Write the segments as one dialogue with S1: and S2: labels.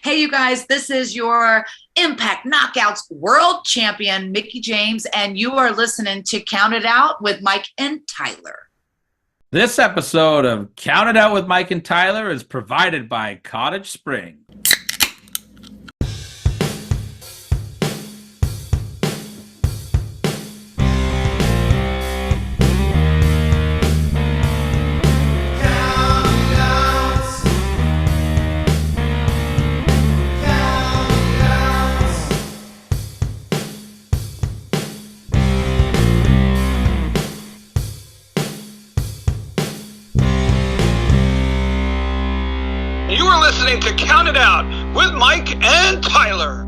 S1: Hey, you guys, this is your Impact Knockouts World Champion, Mickey James, and you are listening to Count It Out with Mike and Tyler.
S2: This episode of Count It Out with Mike and Tyler is provided by Cottage Spring.
S3: Listening to Count It Out with Mike and Tyler.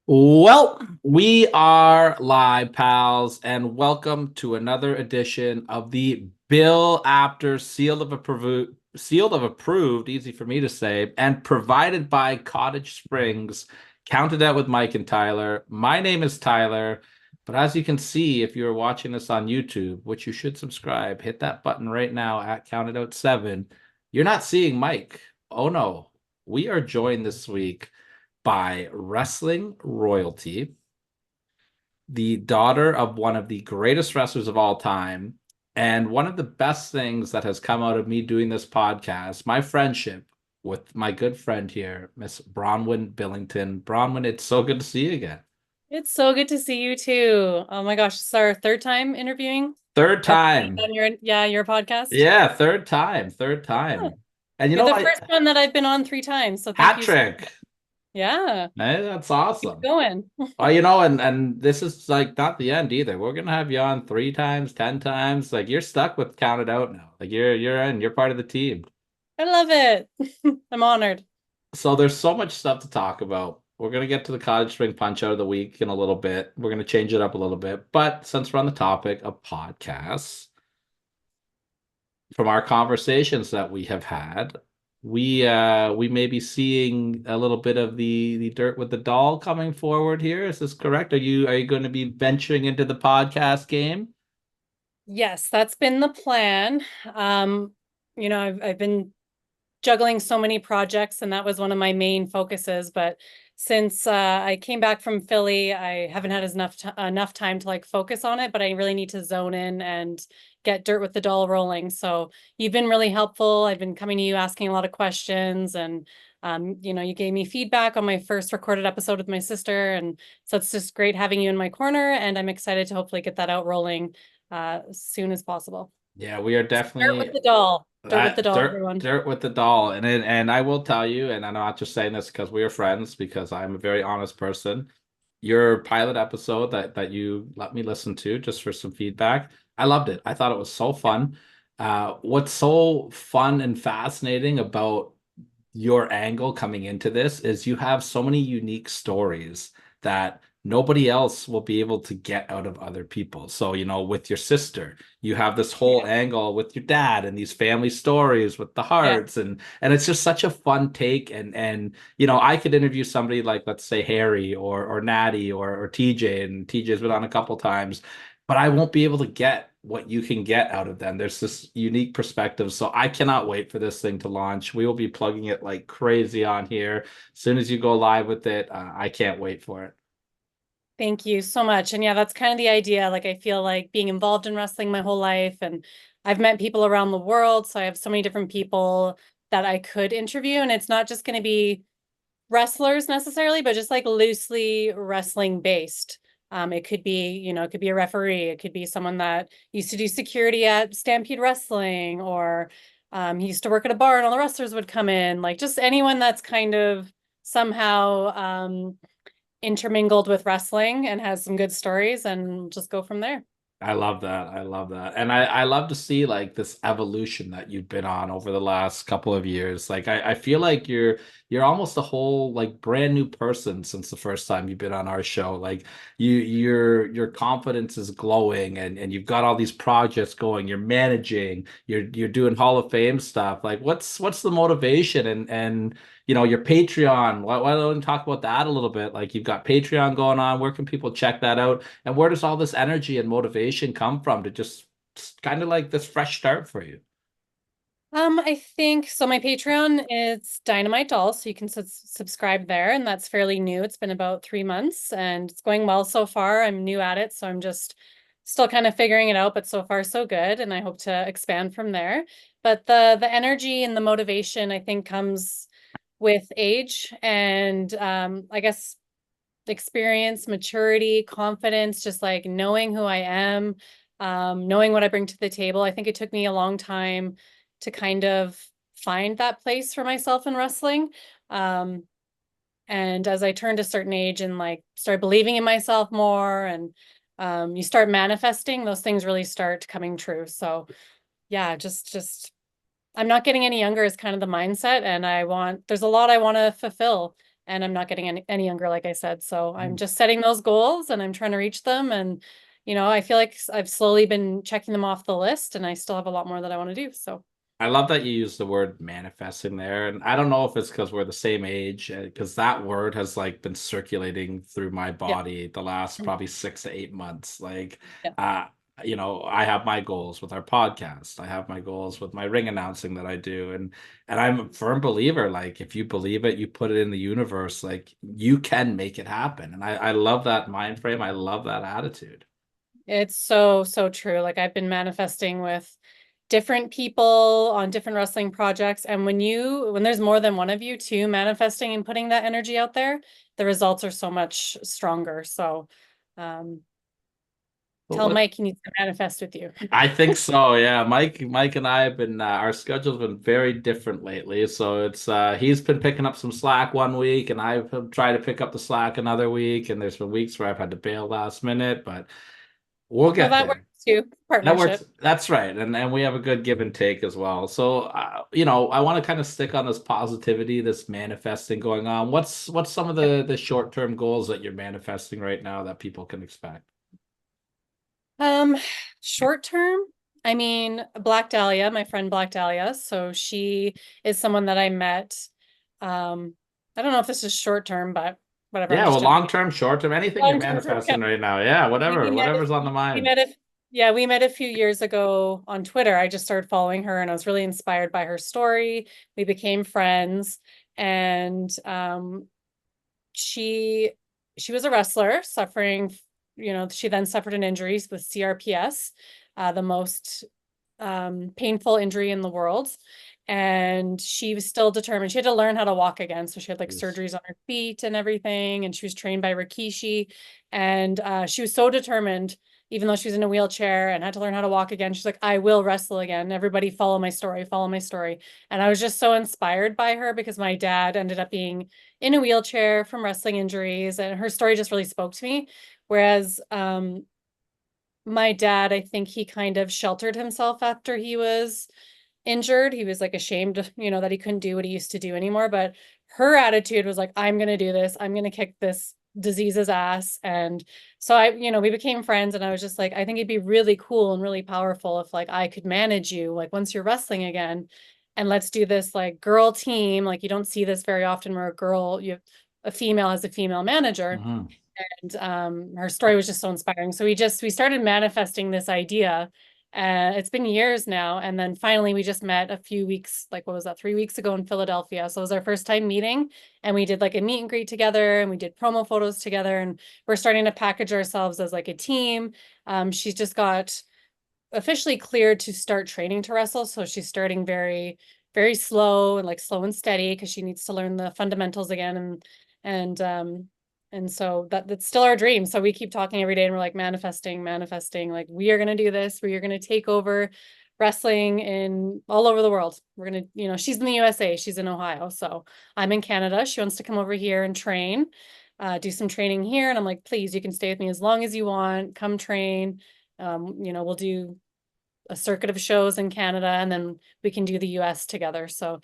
S2: Well, we are live, pals, and welcome to another edition of the Bill Apter Sealed of Approved, easy for me to say, and provided by Cottage Springs. Count It Out with Mike and Tyler. My name is Tyler, but as you can see, if you're watching this on YouTube, which you should subscribe, hit that button right now at Count It Out 7. You're not seeing Mike. Oh no, we are joined this week by wrestling royalty, the daughter of one of the greatest wrestlers of all time, and one of the best things that has come out of me doing this podcast, my friendship with my good friend here, Miss Bronwyne Billington. Bronwyne, it's so good to see you again.
S4: It's so good to see you too. Oh my gosh, it's our third time interviewing.
S2: Third time.
S4: On your podcast.
S2: Yeah, third time.
S4: Yeah.
S2: And
S4: You're the first one that I've been on 3 times. So thank
S2: hat trick.
S4: Yeah.
S2: Hey, that's awesome.
S4: Keep going.
S2: And this is like not the end either. We're gonna have you on 3 times, 10 times. Like you're stuck with Count It Out now. Like you're part of the team.
S4: I love it. I'm honored.
S2: So there's so much stuff to talk about. We're gonna get to the Cottage Spring Punch Out of the week in a little bit. We're gonna change it up a little bit. But since we're on the topic of podcasts, from our conversations that we have had, we may be seeing a little bit of the Dirt with the Doll coming forward here. Is this correct? Are you going to be venturing into the podcast game?
S4: Yes, that's been the plan. I've been juggling so many projects, and that was one of my main focuses. But since I came back from Philly, I haven't had enough time to like focus on it, but I really need to zone in and get Dirt with the Doll rolling. So you've been really helpful. I've been coming to you asking a lot of questions, and you gave me feedback on my first recorded episode with my sister, and so it's just great having you in my corner, and I'm excited to hopefully get that out rolling as soon as possible.
S2: Yeah, we are definitely
S4: Dirt with the Doll. Dirt with the Doll, everyone.
S2: Dirt with the Doll. And I will tell you, and I'm not just saying this because we are friends, because I'm a very honest person. Your pilot episode that you let me listen to just for some feedback, I loved it. I thought it was so fun. What's so fun and fascinating about your angle coming into this is you have so many unique stories that nobody else will be able to get out of other people. So, with your sister, you have this whole angle with your dad and these family stories with the Hearts, and it's just such a fun take. And I could interview somebody like, let's say, Harry or Natty or TJ, and TJ's been on a couple times, but I won't be able to get what you can get out of them. There's this unique perspective. So I cannot wait for this thing to launch. We will be plugging it like crazy on here. As soon as you go live with it, I can't wait for it.
S4: Thank you so much. And yeah, that's kind of the idea. Like, I feel like being involved in wrestling my whole life, and I've met people around the world. So I have so many different people that I could interview. And it's not just going to be wrestlers necessarily, but just like loosely wrestling based. It could be, it could be a referee. It could be someone that used to do security at Stampede Wrestling, or he used to work at a bar and all the wrestlers would come in. Like, just anyone that's kind of somehow intermingled with wrestling and has some good stories, and just go from there.
S2: I love that. And I love to see like this evolution that you've been on over the last couple of years. Like I feel like you're almost a whole like brand new person since the first time you've been on our show. Like your confidence is glowing, and you've got all these projects going, you're managing, you're doing Hall of Fame stuff. Like what's the motivation and your Patreon? Why don't we talk about that a little bit? Like you've got Patreon going on. Where can people check that out? And where does all this energy and motivation come from to just kind of like this fresh start for you?
S4: I think so. My Patreon is Dynamite Doll, so you can subscribe there, and that's fairly new. It's been about 3 months, and it's going well so far. I'm new at it, so I'm just still kind of figuring it out, but so far so good, and I hope to expand from there. But the energy and the motivation, I think, comes with age and I guess experience, maturity, confidence, just like knowing who I am, knowing what I bring to the table. I think it took me a long time to kind of find that place for myself in wrestling. Um, and as I turned a certain age and like start believing in myself more and you start manifesting, those things really start coming true. So yeah, just I'm not getting any younger is kind of the mindset, and there's a lot I want to fulfill, and I'm not getting any younger, like I said. So I'm just setting those goals and I'm trying to reach them. And, I feel like I've slowly been checking them off the list, and I still have a lot more that I want to do. So
S2: I love that you use the word manifesting there. And I don't know if it's because we're the same age, because that word has like been circulating through my
S4: yeah,
S2: body the last probably 6 to 8 months. Like,
S4: yeah,
S2: uh, I have my goals with our podcast. I have my goals with my ring announcing that I do. And I'm a firm believer, like if you believe it, you put it in the universe, like you can make it happen. And I love that mind frame. I love that attitude.
S4: it's so true. Like I've been manifesting with different people on different wrestling projects. And when there's more than one of you too, manifesting and putting that energy out there, the results are so much stronger. So um,
S2: But
S4: tell
S2: what
S4: Mike he needs to manifest with you.
S2: I think so, yeah. Mike and I have been our schedule's been very different lately. So it's he's been picking up some slack one week and I've tried to pick up the slack another week, and there's been weeks where I've had to bail last minute, but we'll
S4: Well,
S2: get
S4: that works
S2: there.
S4: too.
S2: That works.
S4: Partnership.
S2: That's right. And we have a good give and take as well. So I want to kind of stick on this positivity, this manifesting going on. What's some of the short-term goals that you're manifesting right now that people can expect?
S4: Um, Short term, I mean, Black Dahlia, my friend Black Dahlia. So she is someone that I met. Um, I don't know if this is short term, but whatever, I'm
S2: Yeah,
S4: just
S2: well,
S4: jumping
S2: long term, short term, anything you're
S4: long term. Yeah.
S2: manifesting right now. Yeah,
S4: We met
S2: whatever's on the
S4: we
S2: mind.
S4: met a yeah, we met a few years ago on Twitter. I just started following her and I was really inspired by her story. We became friends, and she she was a wrestler suffering, she then suffered an injury with CRPS, the most painful injury in the world. And she was still determined. She had to learn how to walk again. So she had like
S2: Yes.
S4: surgeries on her feet and everything. And she was trained by Rikishi. And she was so determined, even though she was in a wheelchair and had to learn how to walk again. She's like, I will wrestle again. Everybody follow my story, follow my story. And I was just so inspired by her because my dad ended up being in a wheelchair from wrestling injuries. And her story just really spoke to me. Whereas my dad, I think he kind of sheltered himself after he was injured. He was like ashamed, that he couldn't do what he used to do anymore. But her attitude was like, I'm going to do this. I'm going to kick this disease's ass. And so we became friends, and I was just like, I think it'd be really cool and really powerful if like I could manage you, like once you're wrestling again, and let's do this like girl team. Like you don't see this very often where a female has a female manager.
S2: Hmm.
S4: And her story was just so inspiring. So we started manifesting this idea. It's been years now, and then finally we just met a few weeks, like what was that, 3 weeks ago in Philadelphia. So it was our first time meeting, and we did like a meet and greet together, and we did promo photos together, and we're starting to package ourselves as like a team. She's just got officially cleared to start training to wrestle, so she's starting very, very slow and like slow and steady because she needs to learn the fundamentals again. And so that's still our dream. So we keep talking every day, and we're like manifesting, like we are going to do this. We are going to take over wrestling in all over the world. We're going to, she's in the USA, she's in Ohio. So I'm in Canada. She wants to come over here and train, do some training here. And I'm like, please, you can stay with me as long as you want. Come train. We'll do a circuit of shows in Canada, and then we can do the US together. So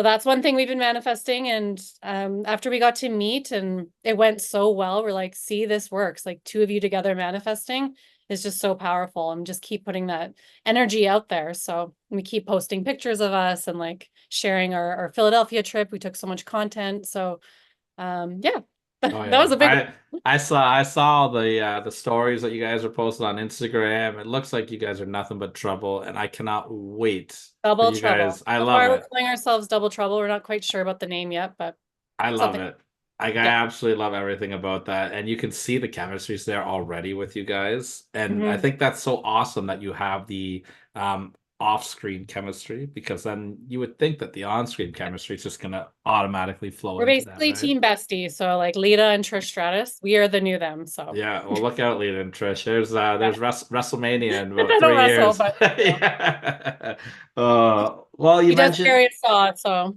S4: that's one thing we've been manifesting. And after we got to meet and it went so well, we're like, see, this works. Like two of you together manifesting is just so powerful, and just keep putting that energy out there. So we keep posting pictures of us and like sharing our Philadelphia trip. We took so much content. So yeah.
S2: Oh
S4: That was
S2: yeah.
S4: a big one.
S2: I saw the stories that you guys are posting on Instagram. It looks like you guys are nothing but trouble, and I cannot wait for
S4: Double
S2: you guys.
S4: trouble.
S2: I
S4: That's
S2: love
S4: why we're
S2: it.
S4: calling ourselves Double Trouble. We're not quite sure about the name yet, but
S2: I love
S4: something.
S2: it. Like I
S4: Yeah.
S2: absolutely love everything about that. And you can see the chemistry's there already with you guys. And I
S4: Hmm.
S2: think that's so awesome that you have the off-screen chemistry, because then you would think that the on-screen chemistry is just gonna automatically flow
S4: We're
S2: into that,
S4: basically
S2: right?
S4: team besties. So like Lita and Trish Stratus, we are the new them. So
S2: Yeah, well, look out, Lita and Trish. There's WrestleMania in about
S4: I don't
S2: three
S4: wrestle,
S2: years.
S4: but
S2: Yeah. Well, you
S4: he does
S2: mentioned
S4: carry a saw. So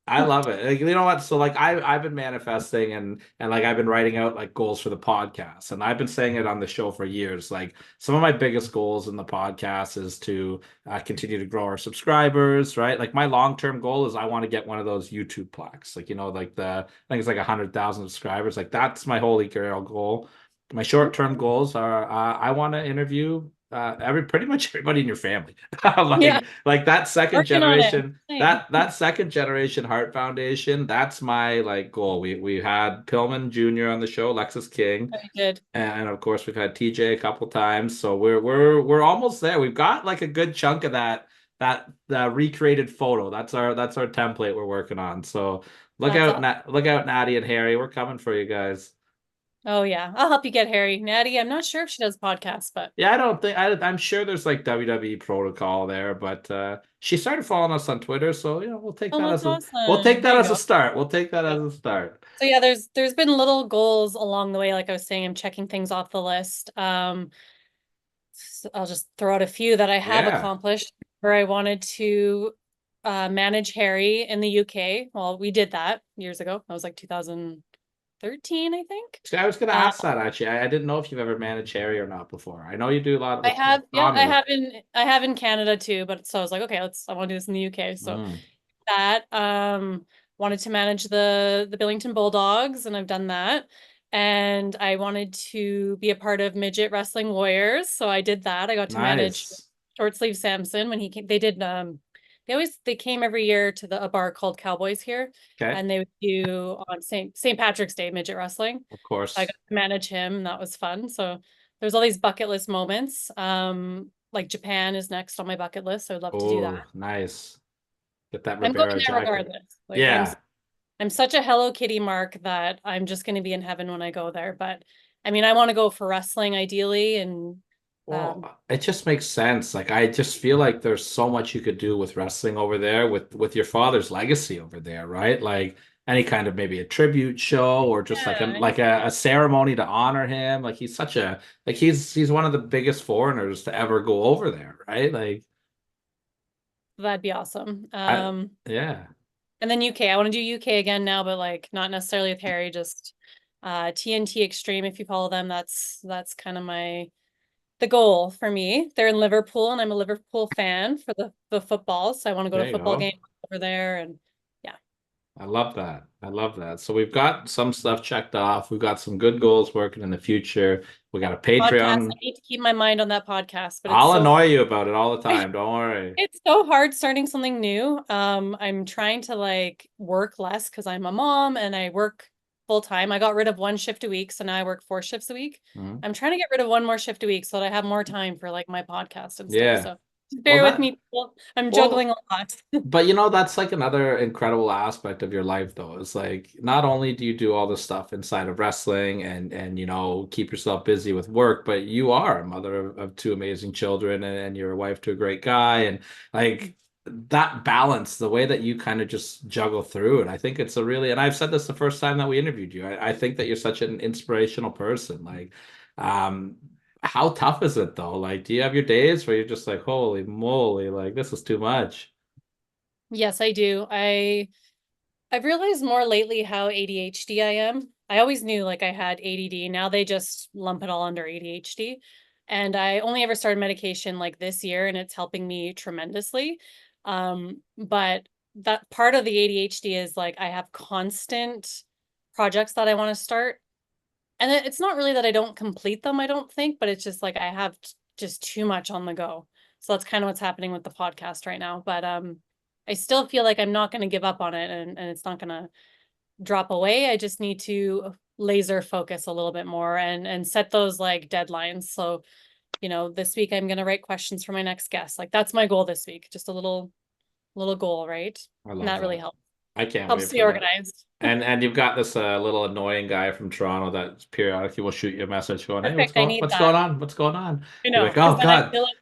S2: I love it. Like, you know what? So like I've been manifesting and like I've been writing out like goals for the podcast, and I've been saying it on the show for years. Like some of my biggest goals in the podcast is to continue to grow our subscribers, right? Like my long-term goal is I want to get one of those YouTube plaques, like like I think it's like 100,000 subscribers. Like that's my holy grail goal. My short-term goals are I want to interview pretty much everybody in your family.
S4: yeah,
S2: Like that second
S4: working on it.
S2: generation,
S4: Same.
S2: that second generation Heart Foundation, that's my like goal. We had Pillman Jr. on the show, Lexus King,
S4: I did.
S2: and of course we've had TJ a couple times. So we're almost there. We've got like a good chunk of that recreated photo. That's our template we're working on. So
S4: That's all.
S2: Look out, Natty and Harry. We're coming for you guys.
S4: Oh yeah, I'll help you get Harry. Natty, I'm not sure if she does podcasts, but
S2: Yeah, I don't think I'm sure there's like WWE protocol there, but she started following us on Twitter, so we'll take
S4: oh,
S2: that
S4: that's
S2: as
S4: awesome. There you
S2: a
S4: go.
S2: start. We'll take that
S4: Yeah.
S2: as a start.
S4: So yeah, there's been little goals along the way. Like I was saying, I'm checking things off the list. So I'll just throw out a few that I have
S2: Yeah.
S4: accomplished. Where I wanted to manage Harry in the UK. Well, we did that years ago. That was like 2013, I think.
S2: See, I was gonna
S4: Uh,
S2: ask that actually. I didn't know if you've ever managed Cherry or not before. I know you do a lot
S4: I
S2: with
S4: have, yeah,
S2: Tommy.
S4: I have in Canada too, but so I was like, okay, I want to do this in the UK. So
S2: Mm,
S4: that wanted to manage the Billington Bulldogs, and I've done that. And I wanted to be a part of Midget Wrestling Warriors, so I did that. I got to manage
S2: nice.
S4: Short Sleeve Samson when he came. They came every year to a bar called Cowboys here,
S2: Okay,
S4: and they would do on St. Patrick's Day midget wrestling.
S2: of
S4: I got
S2: course.
S4: to manage him, and that was fun. So there's all these bucket list moments. Like Japan is next on my bucket list, so I'd love to do that.
S2: Oh, nice. Get that
S4: I'm going
S2: Rivera
S4: there
S2: jacket.
S4: regardless. Like
S2: Yeah.
S4: I'm such a Hello Kitty mark that I'm just going to be in heaven when I go there. But I mean, I want to go for wrestling ideally, and
S2: Well,
S4: um,
S2: it just makes sense. Like I just feel like there's so much you could do with wrestling over there with your father's legacy over there, right? Like any kind of maybe a tribute show or just like
S4: yeah,
S2: a ceremony to honor him. Like he's such a like he's one of the biggest foreigners to ever go over there, right? Like
S4: that'd be awesome.
S2: I yeah.
S4: And then UK, I want to do UK again now, but like not necessarily with Harry, just TNT Extreme. If you follow them, that's kind of the goal for me. They're in Liverpool, and I'm a Liverpool fan for the football, so I want to go to
S2: There you
S4: football
S2: go.
S4: games over there, and yeah.
S2: I love that. I love that. So we've got some stuff checked off. We've got some good goals working in the future. We got a
S4: Podcast. I
S2: Patreon.
S4: need to keep my mind on that podcast, but it's
S2: I'll
S4: so
S2: annoy you about it all the time. Don't worry.
S4: it's so hard starting something new. I'm trying to like work less because I'm a mom and I work full time. I got rid of one shift a week, so now I work 4 shifts a week.
S2: Mhm.
S4: I'm trying to get rid of one more shift a week so that I have more time for like my podcast and stuff.
S2: Yeah.
S4: So just
S2: Well,
S4: bear with me, people. I'm juggling
S2: well,
S4: a lot.
S2: but that's like another incredible aspect of your life, though. It's like not only do you do all this stuff inside of wrestling and keep yourself busy with work, but you are a mother of two amazing children and you're a wife to a great guy. And like that balance, the way that you kind of just juggle through it, I think it's a really, and I've said this the first time that we interviewed you, I think that you're such an inspirational person. Like, um, how tough is it though? Like, do you have your days where you're just like, holy moly, like this is too much?
S4: Yes, I do. I've realized more lately how ADHD I am. I always knew like I had ADD. Now they just lump it all under ADHD. And I only ever started medication like this year, and it's helping me tremendously. But that part of the ADHD is like I have constant projects that I want to start. And it's not really that I don't complete them, I don't think, but it's just like I have just too much on the go. So that's kind of what's happening with the podcast right now. But I still feel like I'm not going to give up on it, and it's not going to drop away. I just need to laser focus a little bit more and set those like deadlines. So, this week I'm going to write questions for my next guest. Like that's my goal this week. Just a little goal, right?
S2: I
S4: And
S2: love
S4: that really
S2: that.
S4: helps.
S2: I can't
S4: Helps
S2: wait
S4: stay
S2: for that.
S4: organized.
S2: And you've got this little annoying guy from Toronto that periodically will shoot you a message going, "Hey,
S4: Perfect. I need
S2: what's
S4: that.
S2: going on? What's going on?"
S4: I
S2: You're
S4: know,
S2: like,
S4: because
S2: "Oh
S4: then I
S2: God."
S4: feel like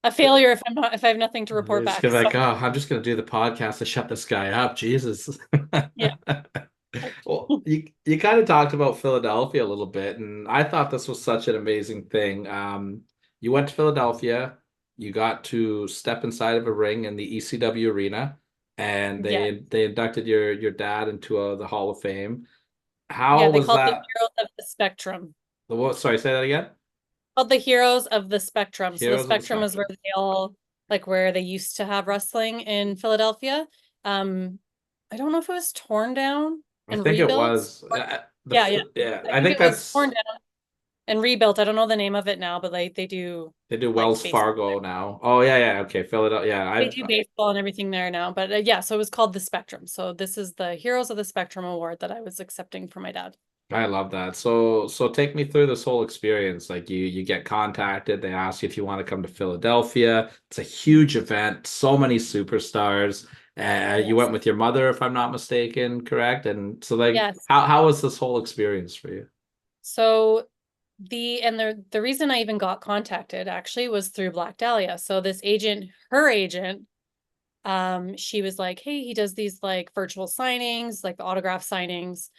S4: a failure if I have nothing to report
S2: You're just
S4: back.
S2: gonna be
S4: So
S2: like, "Oh, I'm just gonna do the podcast to shut this guy up." Jesus.
S4: yeah.
S2: Well, you kind of talked about Philadelphia a little bit, and I thought this was such an amazing thing. You went to Philadelphia, you got to step inside of a ring in the ECW arena, and
S4: Yeah.
S2: they inducted your dad into the Hall of Fame.
S4: Yeah,
S2: How
S4: they
S2: was
S4: call it the
S2: that?
S4: Heroes of the Spectrum.
S2: The what? Sorry, say that again.
S4: Called the Heroes of the Spectrum. So the
S2: Heroes of the
S4: Spectrum is where
S2: Spectrum.
S4: they all like where they used to have wrestling in Philadelphia. Um, I don't know if it was torn down
S2: I
S4: and
S2: think it
S4: rebuilt.
S2: was
S4: Yeah, yeah.
S2: yeah.
S4: I
S2: I
S4: think
S2: think
S4: it was torn
S2: that's
S4: down and rebuilt. I don't know the name of it now, but like they do
S2: they do
S4: like
S2: Wells
S4: baseball.
S2: Fargo now. Oh yeah, yeah. Okay, Philadelphia. Yeah,
S4: They do baseball and everything there now. But yeah, so it was called the Spectrum. So this is the Heroes of the Spectrum award that I was accepting for my dad.
S2: I love that. So take me through this whole experience. Like you get contacted, they ask you if you want to come to Philadelphia. It's a huge event, so many superstars. You
S4: Yes.
S2: went with your mother, if I'm not mistaken, correct? And so like
S4: Yes.
S2: how was this whole experience for you?
S4: So the reason I even got contacted actually was through Black Dahlia. So this agent, her agent, she was like, "Hey, he does these like virtual signings, like the autograph signings.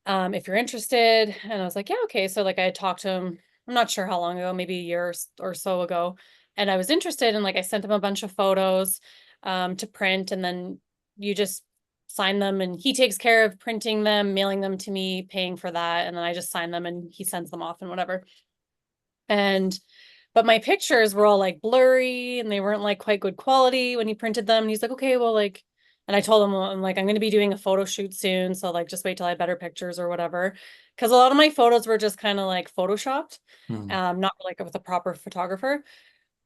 S4: If you're interested." And I was like, "Yeah, okay." So like I had talked to him, I'm not sure how long ago, maybe a year or so ago, and I was interested, and like I sent him a bunch of photos to print, and then you just sign them, and he takes care of printing them, mailing them to me, paying for that, and then I just sign them and he sends them off and whatever. And but my pictures were all like blurry and they weren't like quite good quality when he printed them. And he's like, "Okay, well, like," and I told him, "Well, I'm like, I'm going to be doing a photo shoot soon. So like, just wait till I have better pictures or whatever." Cause a lot of my photos were just kind of like photoshopped,
S2: Hmm.
S4: not like with a proper photographer.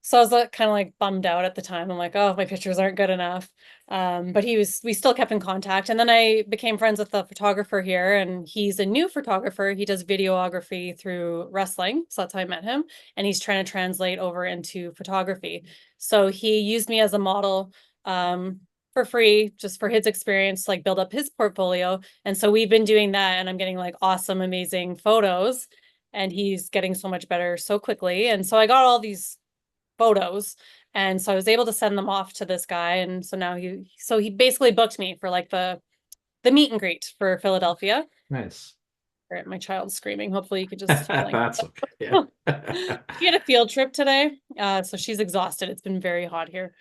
S4: So I was like, kind of like bummed out at the time. I'm like, "Oh, my pictures aren't good enough." But we still kept in contact. And then I became friends with the photographer here, and he's a new photographer. He does videography through wrestling. So that's how I met him. And he's trying to translate over into photography. So he used me as a model, for free, just for his experience, like build up his portfolio. And so we've been doing that, and I'm getting like awesome, amazing photos. And he's getting so much better so quickly. And so I got all these photos. And so I was able to send them off to this guy. And so now he basically booked me for like the meet and greet for Philadelphia.
S2: Nice.
S4: Right, my child's screaming. Hopefully you could just blank.
S2: That's okay. Yeah.
S4: She had a field trip today. So she's exhausted. It's been very hot here.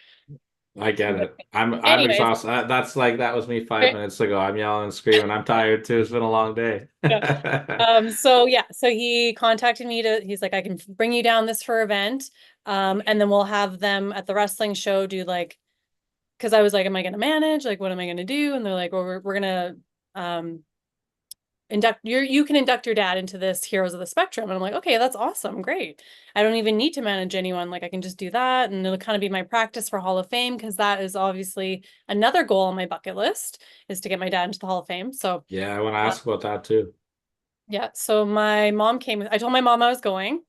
S2: I get
S4: But
S2: it. I'm
S4: anyways,
S2: exhausted. That's like that was me five
S4: right,
S2: minutes ago. I'm yelling and screaming. I'm tired too. It's been a long day.
S4: yeah. So yeah, so he contacted me he's like, "I can bring you down this for event. And then we'll have them at the wrestling show do like," because I was like, "Am I going to manage? Like, what am I going to do?" And they're like, "Well, we're going to you can induct your dad into this Heroes of the Spectrum." And I'm like, "Okay, that's awesome. Great. I don't even need to manage anyone. Like I can just do that." And it'll kind of be my practice for Hall of Fame, because that is obviously another goal on my bucket list, is to get my dad into the Hall of Fame. So
S2: Yeah, I want to
S4: uh,
S2: ask about that too.
S4: yeah, so my mom I told my mom I was going.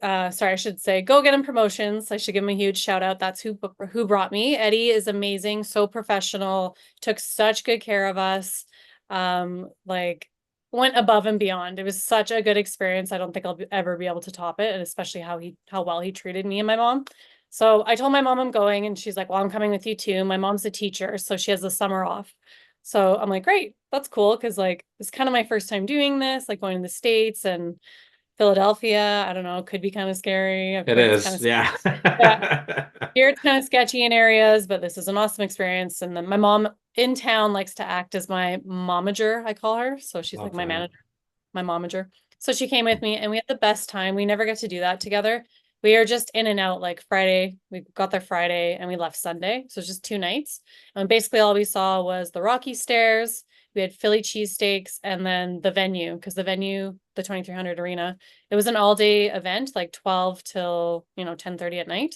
S4: Sorry, I should say Go Get Him Promotions. I should give him a huge shout out. That's who brought me. Eddie is amazing, so professional, took such good care of us. Like went above and beyond. It was such a good experience. I don't think I'll ever be able to top it, and especially how well he treated me and my mom. So I told my mom I'm going, and she's like, "Well, I'm coming with you too." My mom's a teacher, so she has the summer off. So I'm like, "Great, that's cool," because like it's kind of my first time doing this, like going to the States and Philadelphia. I don't know, could be kind of scary. I've
S2: It
S4: heard it's kind
S2: is,
S4: of,
S2: yeah.
S4: yeah, here it's kind of sketchy in areas, but this is an awesome experience. And then my mom in town likes to act as my momager, I call her. So she's like
S2: Love
S4: my
S2: that.
S4: manager, my momager. So she came with me, and we had the best time. We never get to do that together. We are just in and out like Friday. We got there Friday and we left Sunday. So it's just 2 nights. And basically all we saw was the Rocky Stairs. We had Philly cheesesteaks, and then the venue, because the venue, the 2300 Arena, it was an all-day event, like 12 till 10:30 at night.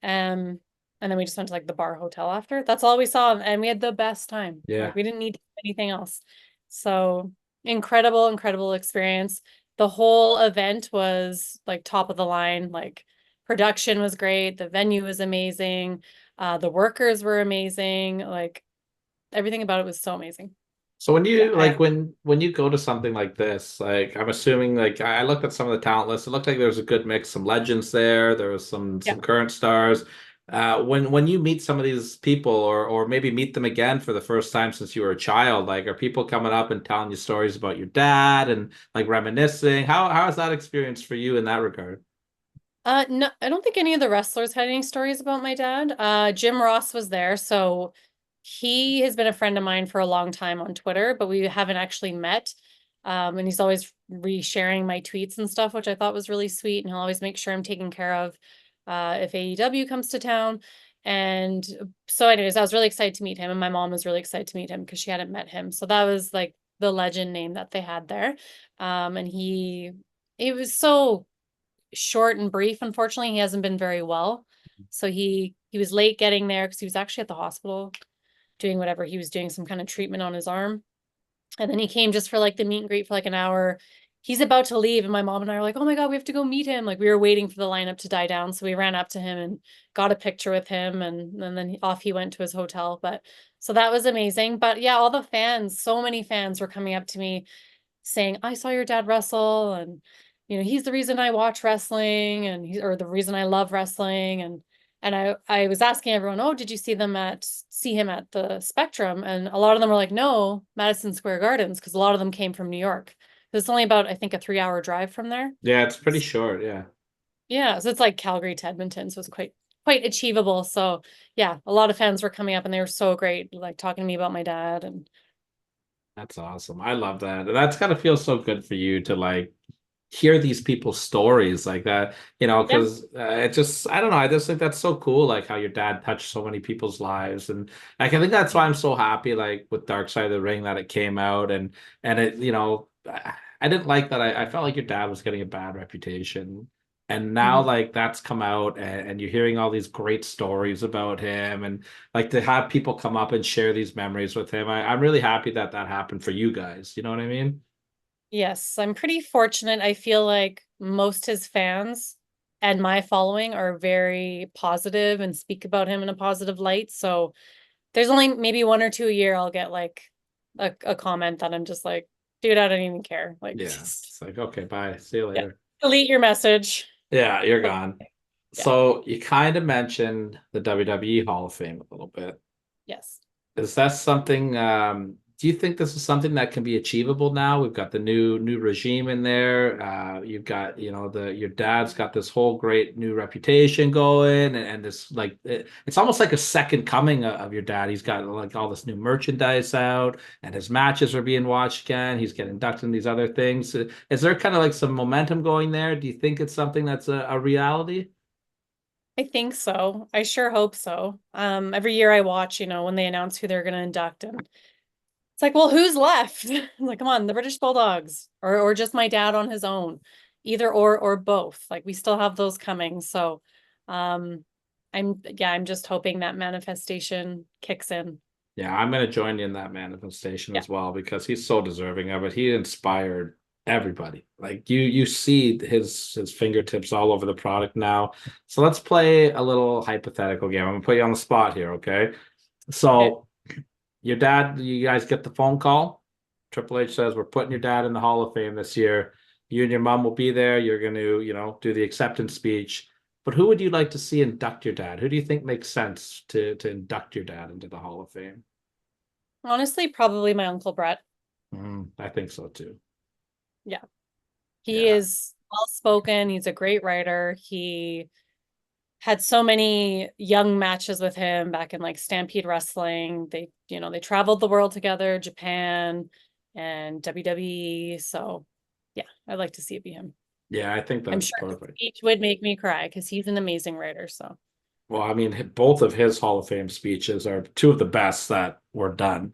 S4: Um, and then we just went to like the bar hotel after. That's all we saw, and we had the best time.
S2: Yeah.
S4: Like we didn't need anything else. So Incredible, incredible experience. The whole event was like top of the line. Like production was great. The venue was amazing. The workers were amazing. Like everything about it was so amazing.
S2: So when
S4: Yeah.
S2: you like when you go to something like this, like I'm assuming like I looked at some of the talent lists, it looked like there was a good mix, some legends there, there was
S4: Yeah.
S2: some current stars. When you meet some of these people or maybe meet them again for the first time since you were a child, like are people coming up and telling you stories about your dad and like reminiscing? How is that experience for you in that regard?
S4: No, I don't think any of the wrestlers had any stories about my dad. Jim Ross was there, so he has been a friend of mine for a long time on Twitter, but we haven't actually met. And he's always resharing my tweets and stuff, which I thought was really sweet. And he'll always make sure I'm taken care of if AEW comes to town. And so, anyways, I was really excited to meet him, and my mom was really excited to meet him because she hadn't met him. So that was like the legend name that they had there. And it was so short and brief. Unfortunately, he hasn't been very well. So he was late getting there because he was actually at the hospital doing whatever he was doing, some kind of treatment on his arm. And then he came just for like the meet and greet for like an hour. He's about to leave, and my mom and I are like, "Oh my God, we have to go meet him." Like we were waiting for the lineup to die down. So we ran up to him and got a picture with him, and then off he went to his hotel. But so that was amazing. But yeah, all the fans, so many fans were coming up to me saying, "I saw your dad wrestle, and he's the reason I watch wrestling, and he's or the reason I love wrestling." And I was asking everyone, "Oh, did you see him at the Spectrum?" And a lot of them were like, "No, Madison Square Gardens," because a lot of them came from New York. It's only about, I think, a 3 hour drive from there.
S2: Yeah, it's pretty short, yeah.
S4: Yeah, so it's like Calgary to Edmonton, so it's quite achievable. So yeah, a lot of fans were coming up, and they were so great, like talking to me about my dad. And
S2: That's awesome. I love that. And that's gotta feel so good for you to like hear these people's stories like that,
S4: yeah.
S2: because it just, I don't know, I just think that's so cool, like how your dad touched so many people's lives. And like, I think that's why I'm so happy, like with Dark Side of the Ring, that it came out and it, I didn't like that. I felt like your dad was getting a bad reputation. And now,
S4: Mhm.
S2: like that's come out, and you're hearing all these great stories about him, and like to have people come up and share these memories with him. I'm really happy that that happened for you guys. You know what I mean?
S4: Yes, I'm pretty fortunate. I feel like most his fans and my following are very positive and speak about him in a positive light. So there's only maybe one or two a year I'll get like a comment that I'm just like, dude, I don't even care. Like,
S2: Yeah. It's like, okay, bye. See you
S4: yeah,
S2: later.
S4: delete your message.
S2: Yeah, you're
S4: But
S2: gone.
S4: yeah,
S2: So you kind of mentioned the WWE Hall of Fame a little bit.
S4: yes.
S2: Is that something, do you think this is something that can be achievable now? We've got the new regime in there. You've got, your dad's got this whole great new reputation going, and this like it's almost like a second coming of your dad. He's got like all this new merchandise out, and his matches are being watched again. He's getting inducted in these other things. Is there kind of like some momentum going there? Do you think it's something that's a reality?
S4: I think so. I sure hope so. Every year I watch, when they announce who they're going to induct, and it's like, well, who's left? I'm like, come on, the British Bulldogs, or just my dad on his own, either or both. Like we still have those coming. So, um, I'm just hoping that manifestation kicks in.
S2: Yeah, I'm going to join you in that manifestation
S4: Yeah.
S2: as well because he's so deserving of it. He inspired everybody. Like you see his fingertips all over the product now. So let's play a little hypothetical game. I'm gonna put you on the spot here, okay?
S4: Okay.
S2: So your dad, you guys get the phone call. Triple H says we're putting your dad in the Hall of Fame this year. You and your mom will be there. You're going to, do the acceptance speech. But who would you like to see induct your dad? Who do you think makes sense to induct your dad into the Hall of Fame?
S4: Honestly, probably my Uncle Brett.
S2: I think so too.
S4: Yeah. He
S2: Yeah.
S4: is well spoken. He's a great writer. He had so many young matches with him back in like Stampede Wrestling. They traveled the world together, Japan and WWE. So yeah, I'd like to see it be him.
S2: Yeah, I think
S4: I'm
S2: that's
S4: sure his
S2: perfect.
S4: speech would make me cry because he's an amazing writer. So
S2: Well, I mean, both of his Hall of Fame speeches are two of the best that were done,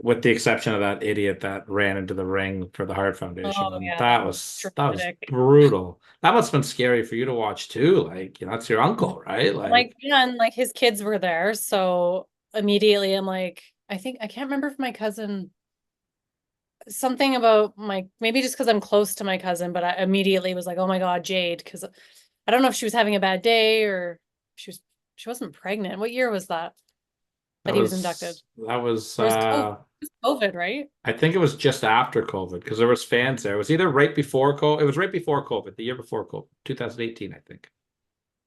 S2: with the exception of that idiot that ran into the ring for the Heart Foundation.
S4: oh
S2: And
S4: yeah,
S2: that
S4: that was
S2: was
S4: dramatic.
S2: brutal. That must have been scary for you to watch too. Like, that's your uncle, right?
S4: Like
S2: Like,
S4: yeah, and like his kids were there. So immediately I'm like, I can't remember if my cousin something about maybe just because I'm close to my cousin, but I immediately was like, oh my God, Jade, because I don't know if she was having a bad day or she wasn't pregnant. What year was that
S2: That
S4: he was inducted?
S2: was that was
S4: It was COVID, right?
S2: I think it was just after COVID because there was fans there. It was either right before COVID. It was right before COVID, the year before COVID, 2018, I think.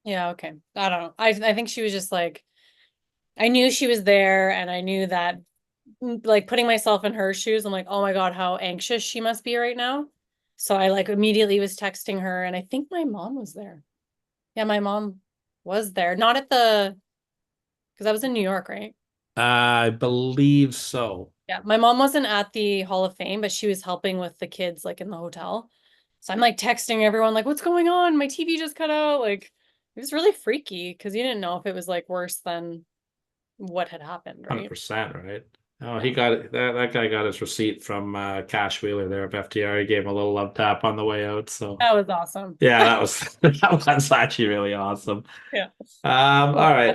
S4: Yeah, okay. I don't know. I think she was just like, I knew she was there and I knew that like putting myself in her shoes, I'm like, oh my God, how anxious she must be right now. So I like immediately was texting her and I think my mom was there. Yeah, my mom was there. Not at because I was in New York, right?
S2: I believe so.
S4: Yeah, my mom wasn't at the Hall of Fame, but she was helping with the kids like in the hotel. So I'm like texting everyone like, what's going on? My TV just cut out. Like it was really freaky because you didn't know if it was like worse than what had happened, right?
S2: 100%, right? Oh,
S4: Yeah.
S2: he got that guy got his receipt from Cash Wheeler there of FTR. He gave him a little love tap on the way out. So
S4: That was awesome.
S2: yeah, that was that was actually really awesome.
S4: Yeah.
S2: All right,
S4: I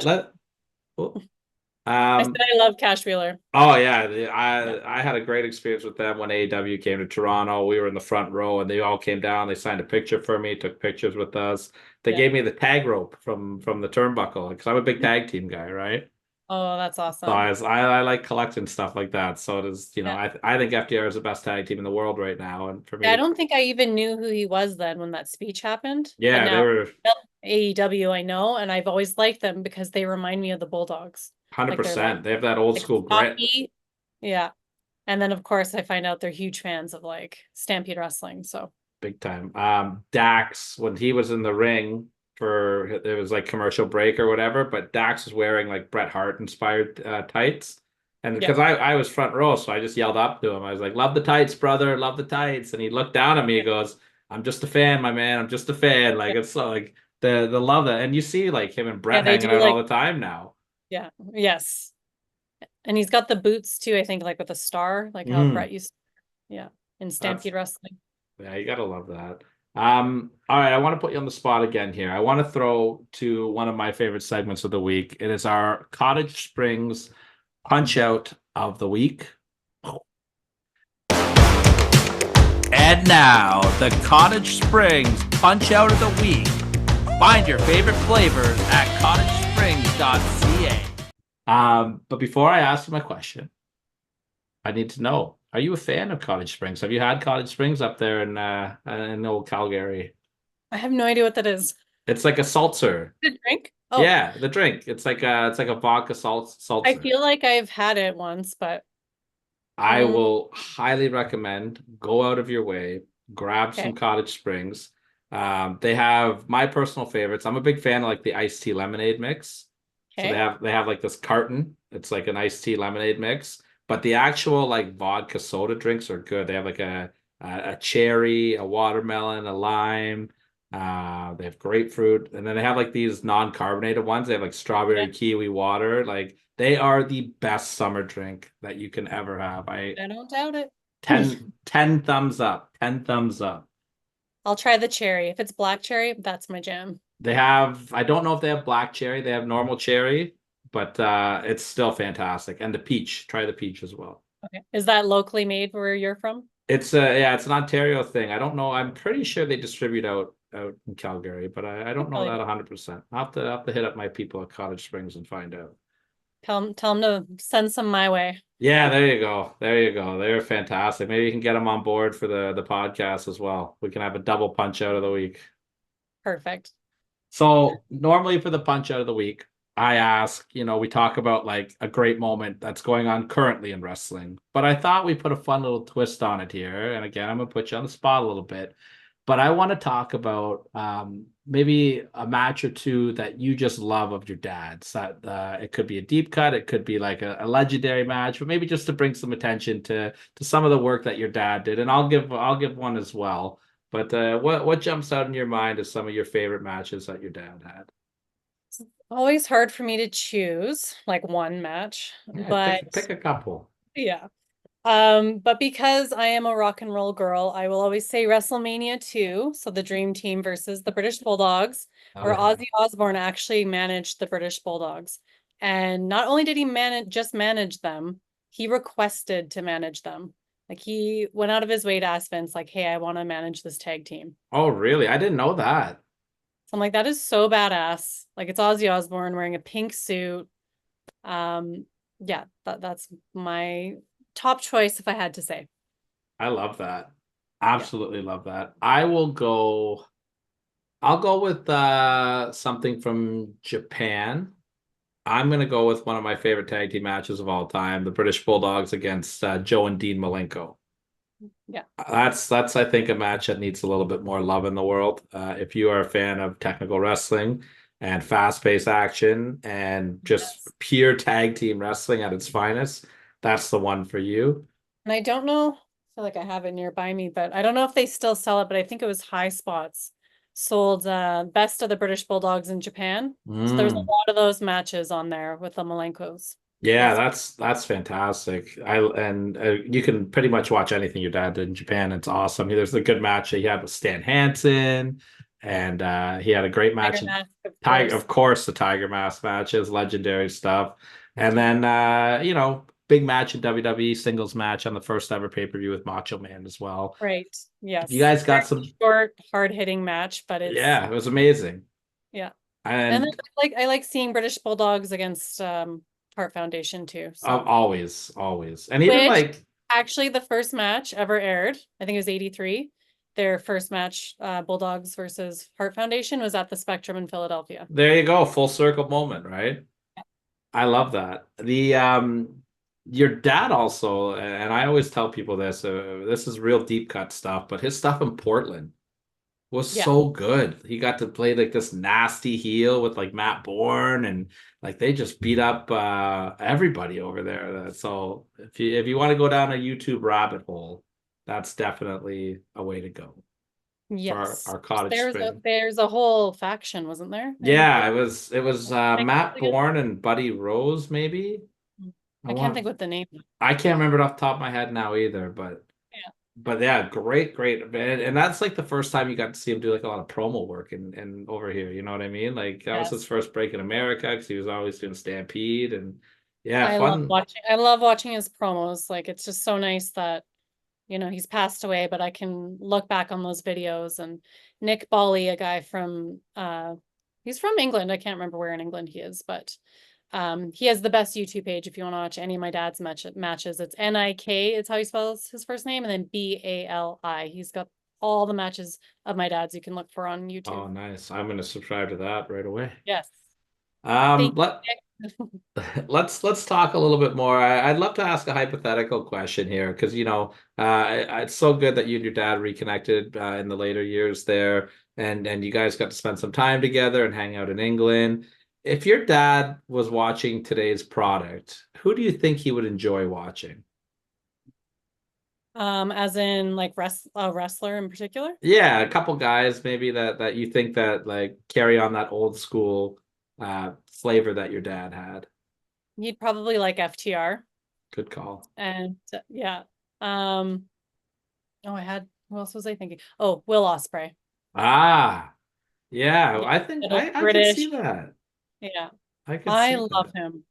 S4: said I love Cash Wheeler.
S2: oh yeah,
S4: Yeah.
S2: I had a great experience with them when AEW came to Toronto. We were in the front row and they all came down. They signed a picture for me, took pictures with us. They
S4: Yeah.
S2: gave me the tag rope from the turnbuckle because I'm a big tag team guy, right?
S4: Oh, that's
S2: So
S4: awesome.
S2: I like collecting stuff like that. So it is,
S4: Yeah.
S2: I think FDR is the best tag team in the world right now. And for me
S4: Yeah, I
S2: to,
S4: don't think I even knew who he was then when that speech happened. But
S2: yeah, they
S4: now
S2: were
S4: AEW I know, and I've always liked them because they remind me of the Bulldogs. Like they're
S2: 100%. They have that old
S4: like
S2: school grit,
S4: stocky. Yeah. And then of course I find out they're huge fans of like Stampede Wrestling. So
S2: big time. Dax, when he was in the ring for, it was like commercial break or whatever, but Dax was wearing like Bret Hart inspired tights. And
S4: yeah.
S2: because I was front row, so I just yelled up to him. I was like, love the tights, brother, love the tights. And he looked down at me, he goes, I'm just a fan, my man. I'm just a fan. Like
S4: Yeah.
S2: it's so like the love that, and you see like him and
S4: Yeah,
S2: Brett
S4: they
S2: hanging
S4: do
S2: out all
S4: like
S2: the time now.
S4: yeah. Yes. And he's got the boots too, I think, like with a star, like how
S2: Mm,
S4: Brett used to, yeah, in
S2: that's
S4: Stampede Wrestling.
S2: yeah, you gotta love that. All right, I want to put you on the spot again here. I want to throw to one of my favorite segments of the week. It is our Cottage Springs Punch Out of the Week. And now, the Cottage Springs Punch Out of the Week. Find your favorite flavors at cottagesprings.ca. But before I ask you my question, I need to know, are you a fan of Cottage Springs? Have you had Cottage Springs up there in old Calgary?
S4: I have no idea what that is.
S2: It's like a seltzer.
S4: The drink? Oh,
S2: Yeah, the drink. It's like a vodka
S4: I
S2: seltzer.
S4: feel like I've had it once, but
S2: I will highly recommend go out of your way, grab some
S4: okay.
S2: Cottage Springs. They have my personal favorites. I'm a big fan of like the iced tea lemonade mix. So
S4: Okay.
S2: they have like this carton. It's like an iced tea lemonade mix, but the actual like vodka soda drinks are good. They have like a cherry, a watermelon, a lime. They have grapefruit, and then they have like these non-carbonated ones. They have like
S4: Yeah,
S2: strawberry kiwi water. Like they are the best summer drink that you can ever have.
S4: I don't doubt it.
S2: 10 thumbs up. 10 thumbs up.
S4: I'll try the cherry. If it's black cherry, that's my jam.
S2: They have, I don't know if they have black cherry. They have normal cherry, but it's still fantastic. And the peach, try the peach as well.
S4: Okay. Is that locally made where you're from?
S2: It's yeah, it's an Ontario thing. I don't know. I'm pretty sure they distribute out in Calgary, but I don't know
S4: Probably
S2: that
S4: do.
S2: 100%. I'll have to hit up my people at Cottage Springs and find out.
S4: Tell them to send some my way.
S2: Yeah, there you go. There you go. They're fantastic. Maybe you can get them on board for the podcast as well. We can have a double punch out of the week.
S4: Perfect.
S2: So normally for the punch out of the week, I ask, we talk about like a great moment that's going on currently in wrestling. But I thought we put a fun little twist on it here. And again, I'm gonna put you on the spot a little bit. But I want to talk about maybe a match or two that you just love of your dad's. That it could be a deep cut, it could be like a legendary match, but maybe just to bring some attention to some of the work that your dad did. And I'll give one as well. But what jumps out in your mind as some of your favorite matches that your dad had?
S4: It's always hard for me to choose like one match,
S2: Yeah,
S4: but
S2: pick a couple.
S4: yeah. But because I am a rock and roll girl, I will always say WrestleMania 2, so the Dream Team versus the British Bulldogs,
S2: Oh
S4: where
S2: yeah.
S4: Ozzy Osbourne actually managed the British Bulldogs. And not only did he manage them, he requested to manage them. Like he went out of his way to ask Vince, like, hey, I want to manage this tag team.
S2: Oh, really? I didn't know that.
S4: So I'm like, that is so badass. Like it's Ozzy Osbourne wearing a pink suit. Yeah, that's my top choice if I had to say.
S2: I love that.
S4: Yeah.
S2: Absolutely love that. I'll go with something from Japan. I'm gonna go with one of my favorite tag team matches of all time, the British Bulldogs against Joe and Dean Malenko.
S4: Yeah.
S2: That's I think a match that needs a little bit more love in the world. If you are a fan of technical wrestling and fast-paced action and just
S4: Yes.
S2: pure tag team wrestling at its finest, that's the one for you.
S4: And I don't know, I feel like I have it nearby me, but I don't know if they still sell it, but I think it was High Spots sold Best of the British Bulldogs in Japan. So there was a
S2: Mm.
S4: lot of those matches on there with the Malenkos.
S2: Yeah,
S4: Yes.
S2: that's fantastic. You can pretty much watch anything your dad did in Japan. It's awesome. There's a good match that he had with Stan Hansen, and he had a great match
S4: Tiger
S2: in
S4: Mask,
S2: Tiger, of course, the Tiger Mask matches, legendary stuff. And then big match in WWE singles match on the first ever pay-per-view with Macho Man as well.
S4: Right.
S2: If you
S4: Yes.
S2: guys got some,
S4: Short, hard-hitting match, but it's
S2: yeah, it was amazing.
S4: yeah. And then
S2: And
S4: I like seeing British Bulldogs against Heart Foundation too. So
S2: always, always, and even
S4: which
S2: like
S4: actually the first match ever aired, I think it was 83. Their first match, Bulldogs versus Heart Foundation, was at the Spectrum in Philadelphia.
S2: there you go, full circle moment, right? I love that. The your dad also, and I always tell people this, this is real deep cut stuff, but his stuff in Portland was
S4: Yeah.
S2: so good. He got to play like this nasty heel with like Matt Bourne, and like they just beat up everybody over there. So if you want to go down a YouTube rabbit hole, that's definitely a way to go for
S4: Yes.
S2: our Cottage Spring.
S4: There's a whole faction, wasn't there? In
S2: Yeah,
S4: Portland?
S2: it was
S4: I can't
S2: Matt
S4: think
S2: Bourne and Buddy Rose, maybe. I
S4: I can't
S2: want
S4: think what the name is.
S2: I can't remember it off the top of my head now either,
S4: Yeah.
S2: but yeah, great, and that's like the first time you got to see him do like a lot of promo work and over here. You know what I mean? Like that was his
S4: Yes.
S2: first break in America because he was always doing Stampede and yeah, fun.
S4: I love watching his promos. Like it's just so nice that he's passed away, but I can look back on those videos. And Nick Bawley, a guy from he's from England. I can't remember where in England he is, but he has the best YouTube page if you want to watch any of my dad's matches. It's Nik, it's how he spells his first name, and then Bali. He's got all the matches of my dad's you can look for on
S2: Oh,
S4: YouTube.
S2: nice. I'm gonna subscribe to that right away.
S4: Yes.
S2: Um,
S4: Thank
S2: let
S4: you.
S2: let's talk a little bit more. I'd love to ask a hypothetical question here because it's so good that you and your dad reconnected in the later years there, and you guys got to spend some time together and hang out in England. If your dad was watching today's product, who do you think he would enjoy watching?
S4: As in like a wrestler in particular?
S2: Yeah, a couple guys maybe that you think that like carry on that old school flavor that your dad had.
S4: You'd probably like FTR.
S2: Good call.
S4: And yeah. Oh, who else was I thinking? Oh, Will Ospreay.
S2: Ah, yeah,
S4: Yeah.
S2: I think
S4: Little
S2: I can see
S4: British.
S2: that.
S4: Yeah.
S2: I could
S4: I
S2: see
S4: love
S2: that.
S4: him.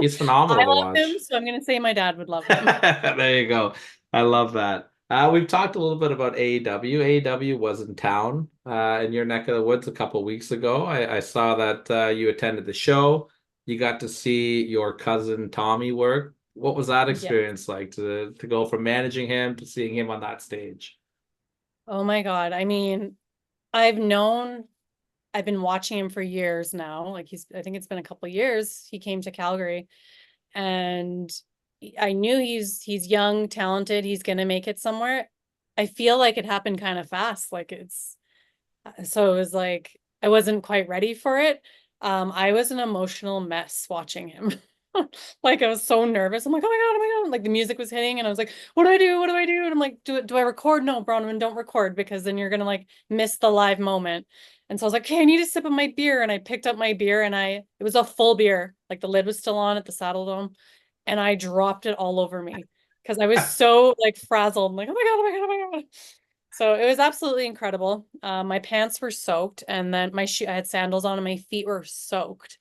S2: He's
S4: I
S2: phenomenal to
S4: love him,
S2: watch.
S4: so I'm gonna say my dad would love him.
S2: There you go. I love that. We've talked a little bit about AEW. AEW was in town in your neck of the woods a couple weeks ago. I saw that you attended the show. You got to see your cousin Tommy work. What was that
S4: Yeah.
S2: experience like to go from managing him to seeing him on that stage?
S4: Oh my God. I mean, I've been watching him for years now. Like I think it's been a couple years. He came to Calgary and I knew he's young, talented, he's gonna make it somewhere. I feel like it happened kind of fast. So it was like I wasn't quite ready for it. I was an emotional mess watching him. Like I was so nervous. I'm like, oh my God. Like the music was hitting and I was like, what do I do? What do I do? And I'm like, do I record? No, Bronwyn, don't record because then you're gonna like miss the live moment. And so I was like, okay, I need a sip of my beer. And I picked up my beer and it was a full beer. Like the lid was still on at the Saddle Dome. And I dropped it all over me because I was so like frazzled. I'm like, oh my God, oh my God, oh my God. So it was absolutely incredible. My pants were soaked and then I had sandals on and my feet were soaked.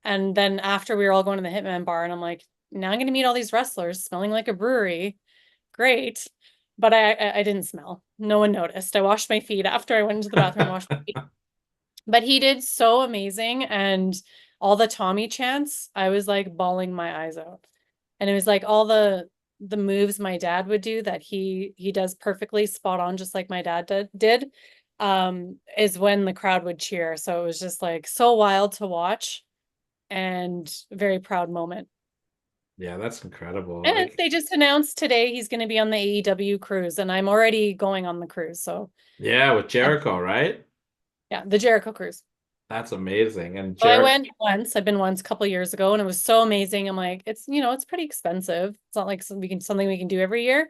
S4: And then after we were all going to the Hitman bar and I'm like, now I'm going to meet all these wrestlers smelling like a brewery. great. But I didn't smell. No one noticed. I washed my feet after I went into the bathroom, washed my feet. But he did so amazing. And all the Tommy chants, I was like bawling my eyes out. And it was like all the moves my dad would do that he does perfectly spot on, just like my dad did, is when the crowd would cheer. So it was just like so wild to watch and very proud moment.
S2: Yeah, that's incredible.
S4: And
S2: Like,
S4: they just announced today he's going to be on the AEW cruise, and I'm already going on the cruise. So
S2: yeah, with Jericho, right?
S4: yeah, the Jericho cruise.
S2: That's amazing. And
S4: So I
S2: Jericho,
S4: went once. I've been once a couple years ago, and it was so amazing. I'm like, it's it's pretty expensive. It's not like something we can do every year,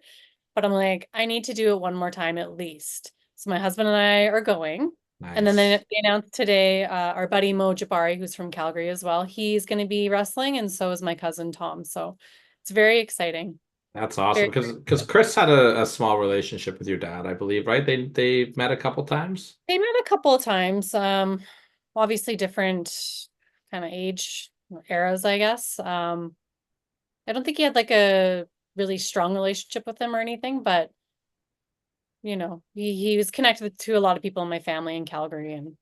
S4: but I'm like, I need to do it one more time at least. So my husband and I are going. And then
S2: nice.
S4: they announced today, our buddy Mo Jabari, who's from Calgary as well, he's going to be wrestling, and so is my cousin Tom. So it's very exciting.
S2: That's awesome
S4: Very,
S2: because Chris had a small relationship with your dad, I believe, right? They met a couple times.
S4: they met a couple of times. Obviously different kind of age eras, I guess. I don't think he had like a really strong relationship with him or anything, but he was connected to a lot of people in my family in Calgary, and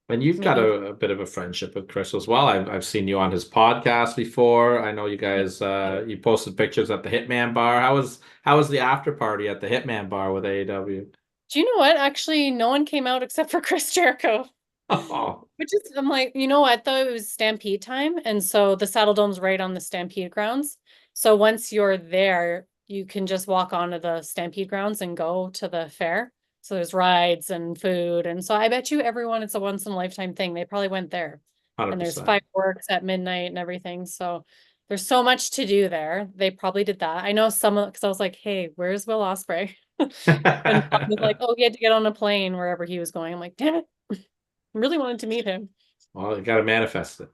S2: And you've got
S4: maybe.
S2: a bit of a friendship with Chris as well. I've seen you on his podcast before. I know you guys you posted pictures at the Hitman Bar. How was the after party at the Hitman Bar with AEW?
S4: Do you know what? Actually, no one came out except for Chris Jericho.
S2: Oh,
S4: Which is, I'm like, I thought it was Stampede time. And so the Saddle Dome's right on the Stampede grounds. So once you're there, you can just walk onto the Stampede grounds and go to the fair. So there's rides and food. And so I bet you everyone, it's a once in a lifetime thing. They probably went there. And there's
S2: 100%.
S4: fireworks at midnight and everything. So there's so much to do there. They probably did that. I know some, because I was like, hey, where's Will Ospreay? And Tom was like, oh, he had to get on a plane wherever he was going. I'm like, damn it. I really wanted to meet him.
S2: Well, you got to manifest it.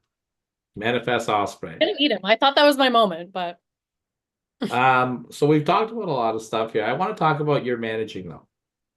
S2: Manifest Osprey.
S4: I didn't meet him. I thought that was my moment, but
S2: So we've talked about a lot of stuff here. I want to talk about your managing though,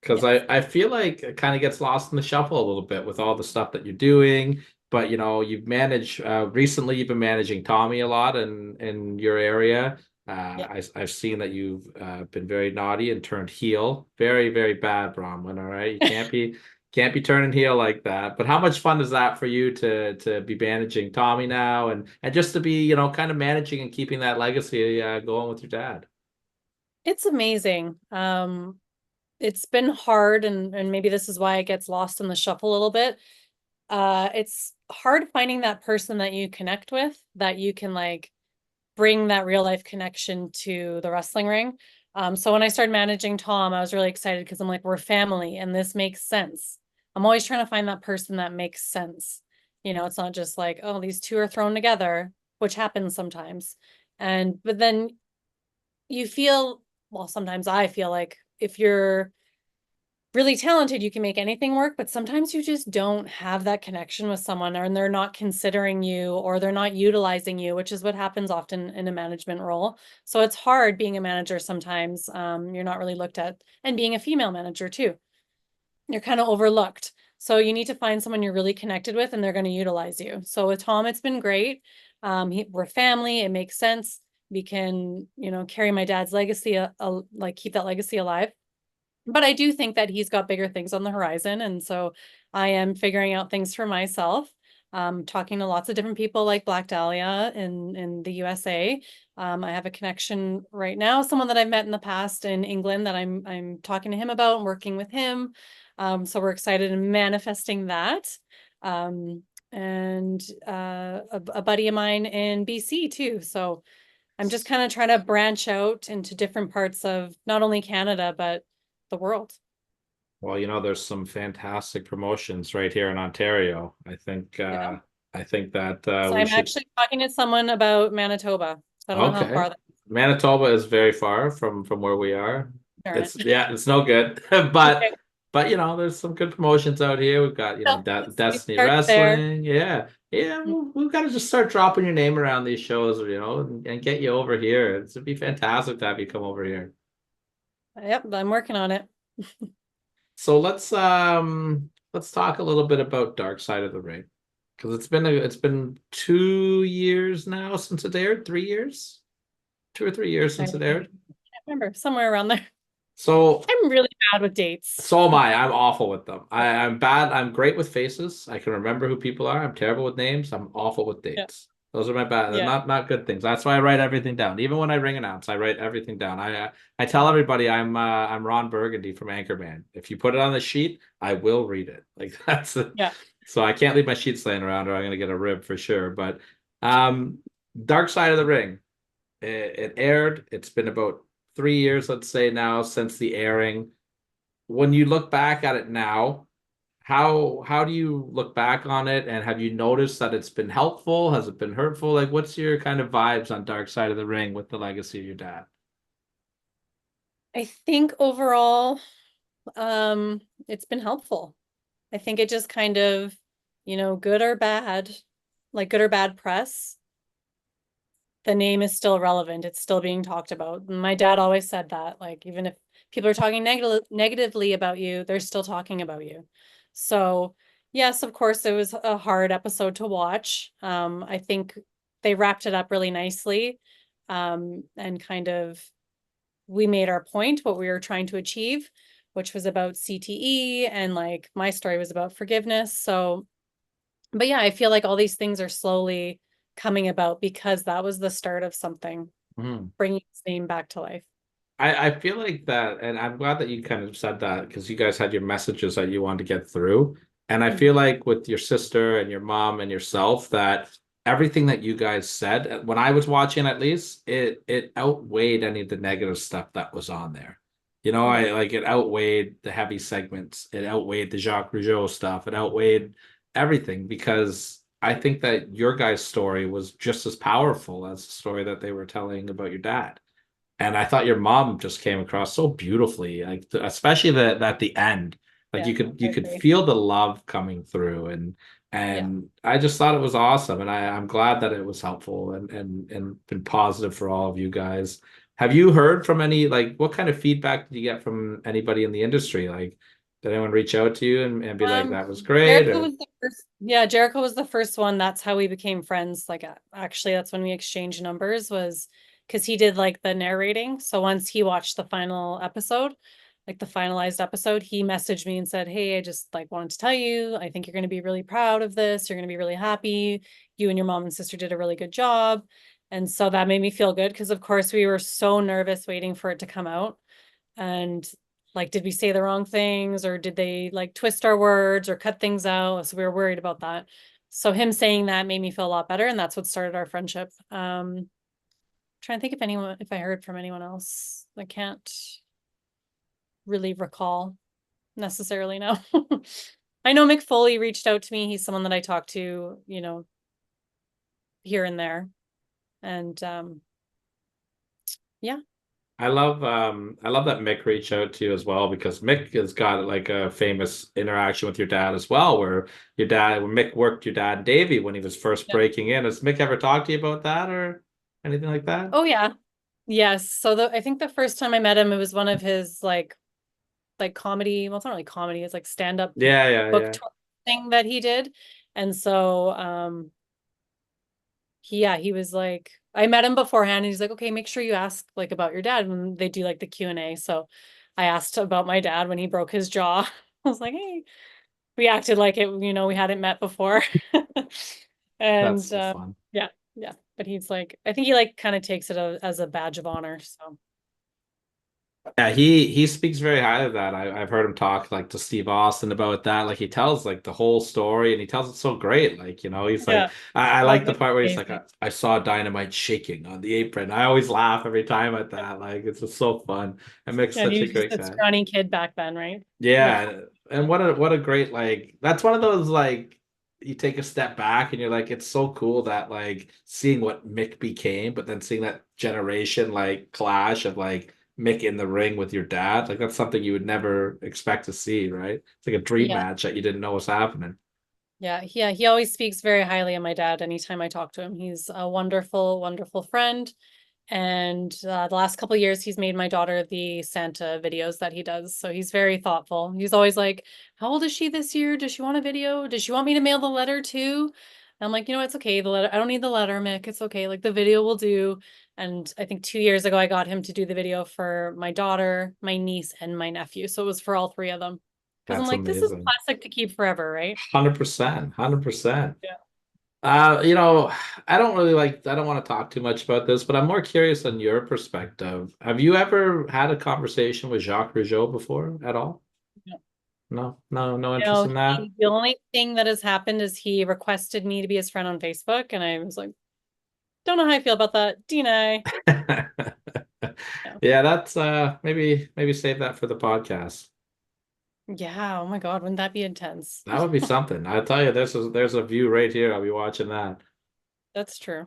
S2: because
S4: yes.
S2: I feel like it kind of gets lost in the shuffle a little bit with all the stuff that you're doing. But you've managed recently. You've been managing Tommy a lot in your area.
S4: Yeah.
S2: I've seen that you've been very naughty and turned heel. Very, very bad, Bronwyn. All right, you can't be turning heel like that. But how much fun is that for you to be managing Tommy now and just to be kind of managing and keeping that legacy going with your dad?
S4: It's amazing. It's been hard, and maybe this is why it gets lost in the shuffle a little bit. It's hard finding that person that you connect with, that you can like bring that real life connection to the wrestling ring. So when I started managing Tom, I was really excited because I'm like, we're family and this makes sense. I'm always trying to find that person that makes sense. It's not just like, oh, these two are thrown together, which happens sometimes. But then you feel, well, sometimes I feel like if you're really talented, you can make anything work, but sometimes you just don't have that connection with someone, or they're not considering you, or they're not utilizing you, which is what happens often in a management role. So it's hard being a manager sometimes. You're not really looked at, and being a female manager too, you're kind of overlooked. So you need to find someone you're really connected with, and they're going to utilize you. So with Tom, it's been great. We're family. It makes sense. We can, carry my dad's legacy, like keep that legacy alive. But I do think that he's got bigger things on the horizon. And so I am figuring out things for myself, talking to lots of different people like Black Dahlia in the USA. I have a connection right now, someone that I've met in the past in England that I'm talking to him about and working with him. So we're excited and manifesting that. And a buddy of mine in BC too. So I'm just kind of trying to branch out into different parts of not only Canada, but the world.
S2: Well, there's some fantastic promotions right here in Ontario.
S4: Yeah.
S2: I think that
S4: So
S2: we
S4: I'm
S2: should.
S4: actually talking to someone about Manitoba. So I don't know how
S2: Okay.
S4: far that
S2: Manitoba is very far from where we are.
S4: darn
S2: It's
S4: it.
S2: yeah, it's no good.
S4: Okay.
S2: But there's some good promotions out here. We've got,
S4: So we
S2: Destiny
S4: start there.
S2: Wrestling. Yeah. Yeah, we've got to just start dropping your name around these shows, and get you over here. It'd be fantastic to have you come over here.
S4: Yep, I'm working on it.
S2: So let's talk a little bit about Dark Side of the Ring. Because it's been 2 years now since it aired, 3 years, 2 or 3 years since it aired.
S4: remember, somewhere around there.
S2: So
S4: I'm really bad with dates.
S2: so am I. I'm awful with them. I'm bad. I'm great with faces. I can remember who people are. I'm terrible with names. I'm awful with
S4: Yeah.
S2: dates. Those are my bad. They're
S4: Yeah.
S2: not good things. That's why I write everything down. Even when I ring announce, I write everything down. I tell everybody I'm Ron Burgundy from Anchorman. If you put it on the sheet, I will read it. Like that's it.
S4: Yeah.
S2: So I can't leave my sheets laying around or I'm gonna get a rib for sure. But Dark Side of the Ring. It aired. It's been about 3 years, let's say now, since the airing. When you look back at it now, how do you look back on it, and have you noticed that it's been helpful? Has it been hurtful? Like, what's your kind of vibes on Dark Side of the Ring with the legacy of your dad?
S4: I think overall, it's been helpful. I think it just kind of, good or bad, like good or bad press, the name is still relevant. It's still being talked about. My dad always said that, like, even if people are talking negatively about you, they're still talking about you. So yes, of course, it was a hard episode to watch. I think they wrapped it up really nicely. And kind of, we made our point, what we were trying to achieve, which was about CTE, and like my story was about forgiveness. So, but yeah, I feel like all these things are slowly coming about because that was the start of something,
S2: Mhm.
S4: bringing his name back to life.
S2: I feel like that, and I'm glad that you kind of said that because you guys had your messages that you wanted to get through. And I feel like with your sister and your mom and yourself, that everything that you guys said, when I was watching at least, it outweighed any of the negative stuff that was on there. You know, I like it outweighed the heavy segments, it outweighed the Jacques Rougeau stuff, it outweighed everything because I think that your guys' story was just as powerful as the story that they were telling about your dad. And I thought your mom just came across so beautifully, like especially at the end, like
S4: Yeah,
S2: you
S4: I
S2: could
S4: agree.
S2: feel the love coming through,
S4: Yeah.
S2: and I just thought it was awesome, and I'm glad that it was helpful and been positive for all of you guys. Have you heard from any, like, what kind of feedback did you get from anybody in the industry? Like, did anyone reach out to you and be like, that was great?
S4: Jericho
S2: Or
S4: was the first. Yeah, Jericho was the first one. That's how we became friends. Like, actually, that's when we exchanged numbers, was because he did like the narrating. So once he watched the final episode, like the finalized episode, he messaged me and said, "Hey, I just like wanted to tell you, I think you're going to be really proud of this. You're going to be really happy. You and your mom and sister did a really good job." And so that made me feel good because, of course, we were so nervous waiting for it to come out. And like, did we say the wrong things, or did they like twist our words or cut things out? So we were worried about that. So him saying that made me feel a lot better, and that's what started our friendship. Trying to think if I heard from anyone else. I can't really recall necessarily now. I know Mick Foley reached out to me. He's someone that I talk to, here and there. And yeah.
S2: I love that Mick reached out to you as well, because Mick has got like a famous interaction with your dad as well, where when Mick worked your dad Davey when he was first
S4: Yeah.
S2: breaking in. Has Mick ever talked to you about that or anything like that?
S4: Oh yeah. Yes. So I think the first time I met him, it was one of his like comedy. Well, it's not really comedy. It's like stand-up book
S2: Yeah.
S4: tour thing that he did. And so he was like, I met him beforehand and he's like, "Okay, make sure you ask like about your dad when they do like the Q&A." So I asked about my dad when he broke his jaw. I was like, "Hey," we acted like it, we hadn't met before. And
S2: That's so fun.
S4: yeah. But he's like, I think he like kind of takes it as a badge of honor. So
S2: Yeah, he speaks very highly of that. I've heard him talk like to Steve Austin about that. Like he tells like the whole story, and he tells it so great. Like, he's like,
S4: yeah.
S2: I
S4: Oh,
S2: like the
S4: Mick's
S2: part where he's like,
S4: amazing.
S2: I saw Dynamite shaking on the apron. I always laugh every time at that. Like it's just so fun. And Mick's
S4: And
S2: such
S4: he
S2: a
S4: was just
S2: great
S4: a
S2: guy.
S4: scrawny kid back then, right? Yeah.
S2: Yeah, and what a great, like, that's one of those, like, you take a step back and you're like, it's so cool that, like, seeing what Mick became, but then seeing that generation like clash of like Mick in the ring with your dad, like that's something you would never expect to see, right? It's like a dream
S4: Yeah.
S2: match that you didn't know was happening.
S4: Yeah. He always speaks very highly of my dad anytime I talk to him. He's a wonderful, wonderful friend. And the last couple of years, he's made my daughter the Santa videos that he does. So he's very thoughtful. He's always like, "How old is she this year? Does she want a video? Does she want me to mail the letter too?" And I'm like, it's okay. I don't need the letter, Mick. It's okay. Like the video will do. And I think 2 years ago, I got him to do the video for my daughter, my niece, and my nephew. So it was for all three of them. Because I'm
S2: That's
S4: like, this is
S2: amazing.
S4: classic to keep forever, right?
S2: 100%, 100%.
S4: Yeah.
S2: I don't want to talk too much about this, but I'm more curious on your perspective. Have you ever had a conversation with Jacques Rougeau before at all?
S4: No.
S2: No, no, no interest in that.
S4: The only thing that has happened is he requested me to be his friend on Facebook, and I was like, don't know how I feel about that. Deny. Yeah.
S2: Yeah, that's maybe save that for the podcast.
S4: Yeah. Oh my God. Wouldn't that be intense?
S2: That would be something. I tell you, there's a view right here. I'll be watching that.
S4: That's true.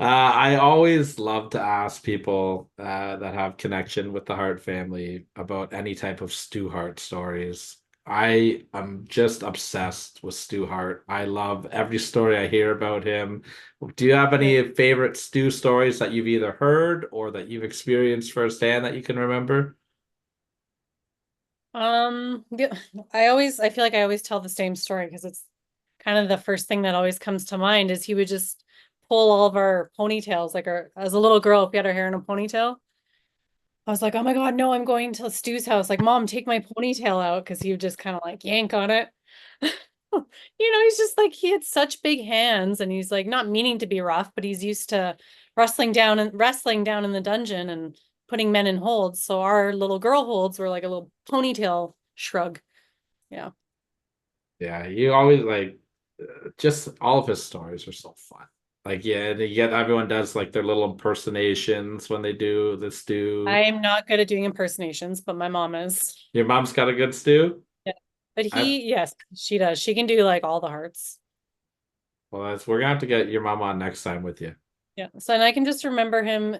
S2: I always love to ask people that have connection with the Hart family about any type of Stu Hart stories. I am just obsessed with Stu Hart. I love every story I hear about him. Do you have
S4: Yeah.
S2: any favorite Stu stories that you've either heard or that you've experienced firsthand that you can remember?
S4: Yeah, I feel like I always tell the same story because it's kind of the first thing that always comes to mind is he would just pull all of our ponytails, like as a little girl, if we had our hair in a ponytail. I was like, oh my God, no, I'm going to Stu's house. Like, Mom, take my ponytail out because he would just kind of like yank on it. He's just like he had such big hands and he's like not meaning to be rough, but he's used to wrestling down in the dungeon and putting men in holds. So our little girl holds were like a little ponytail shrug. Yeah.
S2: Yeah, you always just all of his stories are so fun. Like, yeah, you get everyone does like their little impersonations when they do the stew.
S4: I'm not good at doing impersonations, but my mom is.
S2: Your mom's got a good stew.
S4: Yeah. But
S2: I
S4: yes, she does. She can do like all the hearts.
S2: Well, we're gonna have to get your mom on next time with you.
S4: Yeah. So, and I can just remember him,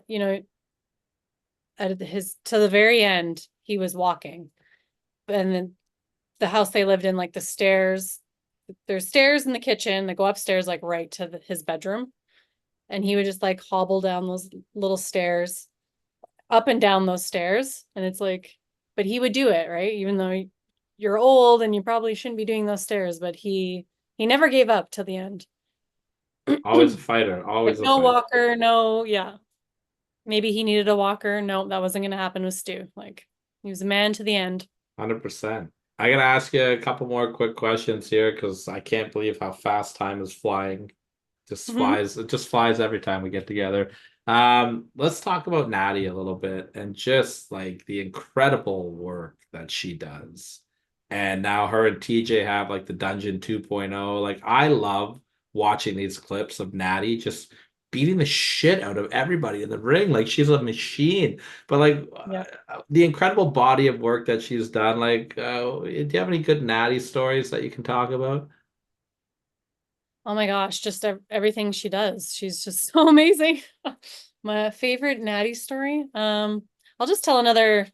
S4: at to the very end, he was walking. And then the house they lived in, like there's stairs in the kitchen that go upstairs, like right to his bedroom. And he would just like hobble down those little stairs, up and down those stairs. And it's like, but he would do it, right? Even though you're old and you probably shouldn't be doing those stairs, but he never gave up till the end.
S2: Always a fighter.
S4: Like
S2: Always a
S4: no
S2: fighter.
S4: walker, no, yeah. Maybe he needed a walker. No, that wasn't going to happen with Stu. Like he was a man to the end.
S2: 100%. I gotta ask you a couple more quick questions here because I can't believe how fast time is flying. Just
S4: Mhm.
S2: flies. It just flies every time we get together. Let's talk about Natty a little bit and just like the incredible work that she does. And now her and TJ have like the Dungeon 2.0. Like I love watching these clips of Natty just beating the shit out of everybody in the ring. Like she's a machine. But like
S4: Yeah.
S2: the incredible body of work that she's done. Like, do you have any good Natty stories that you can talk about?
S4: Oh my gosh, just everything she does. She's just so amazing. My favorite Natty story. I'll just tell another.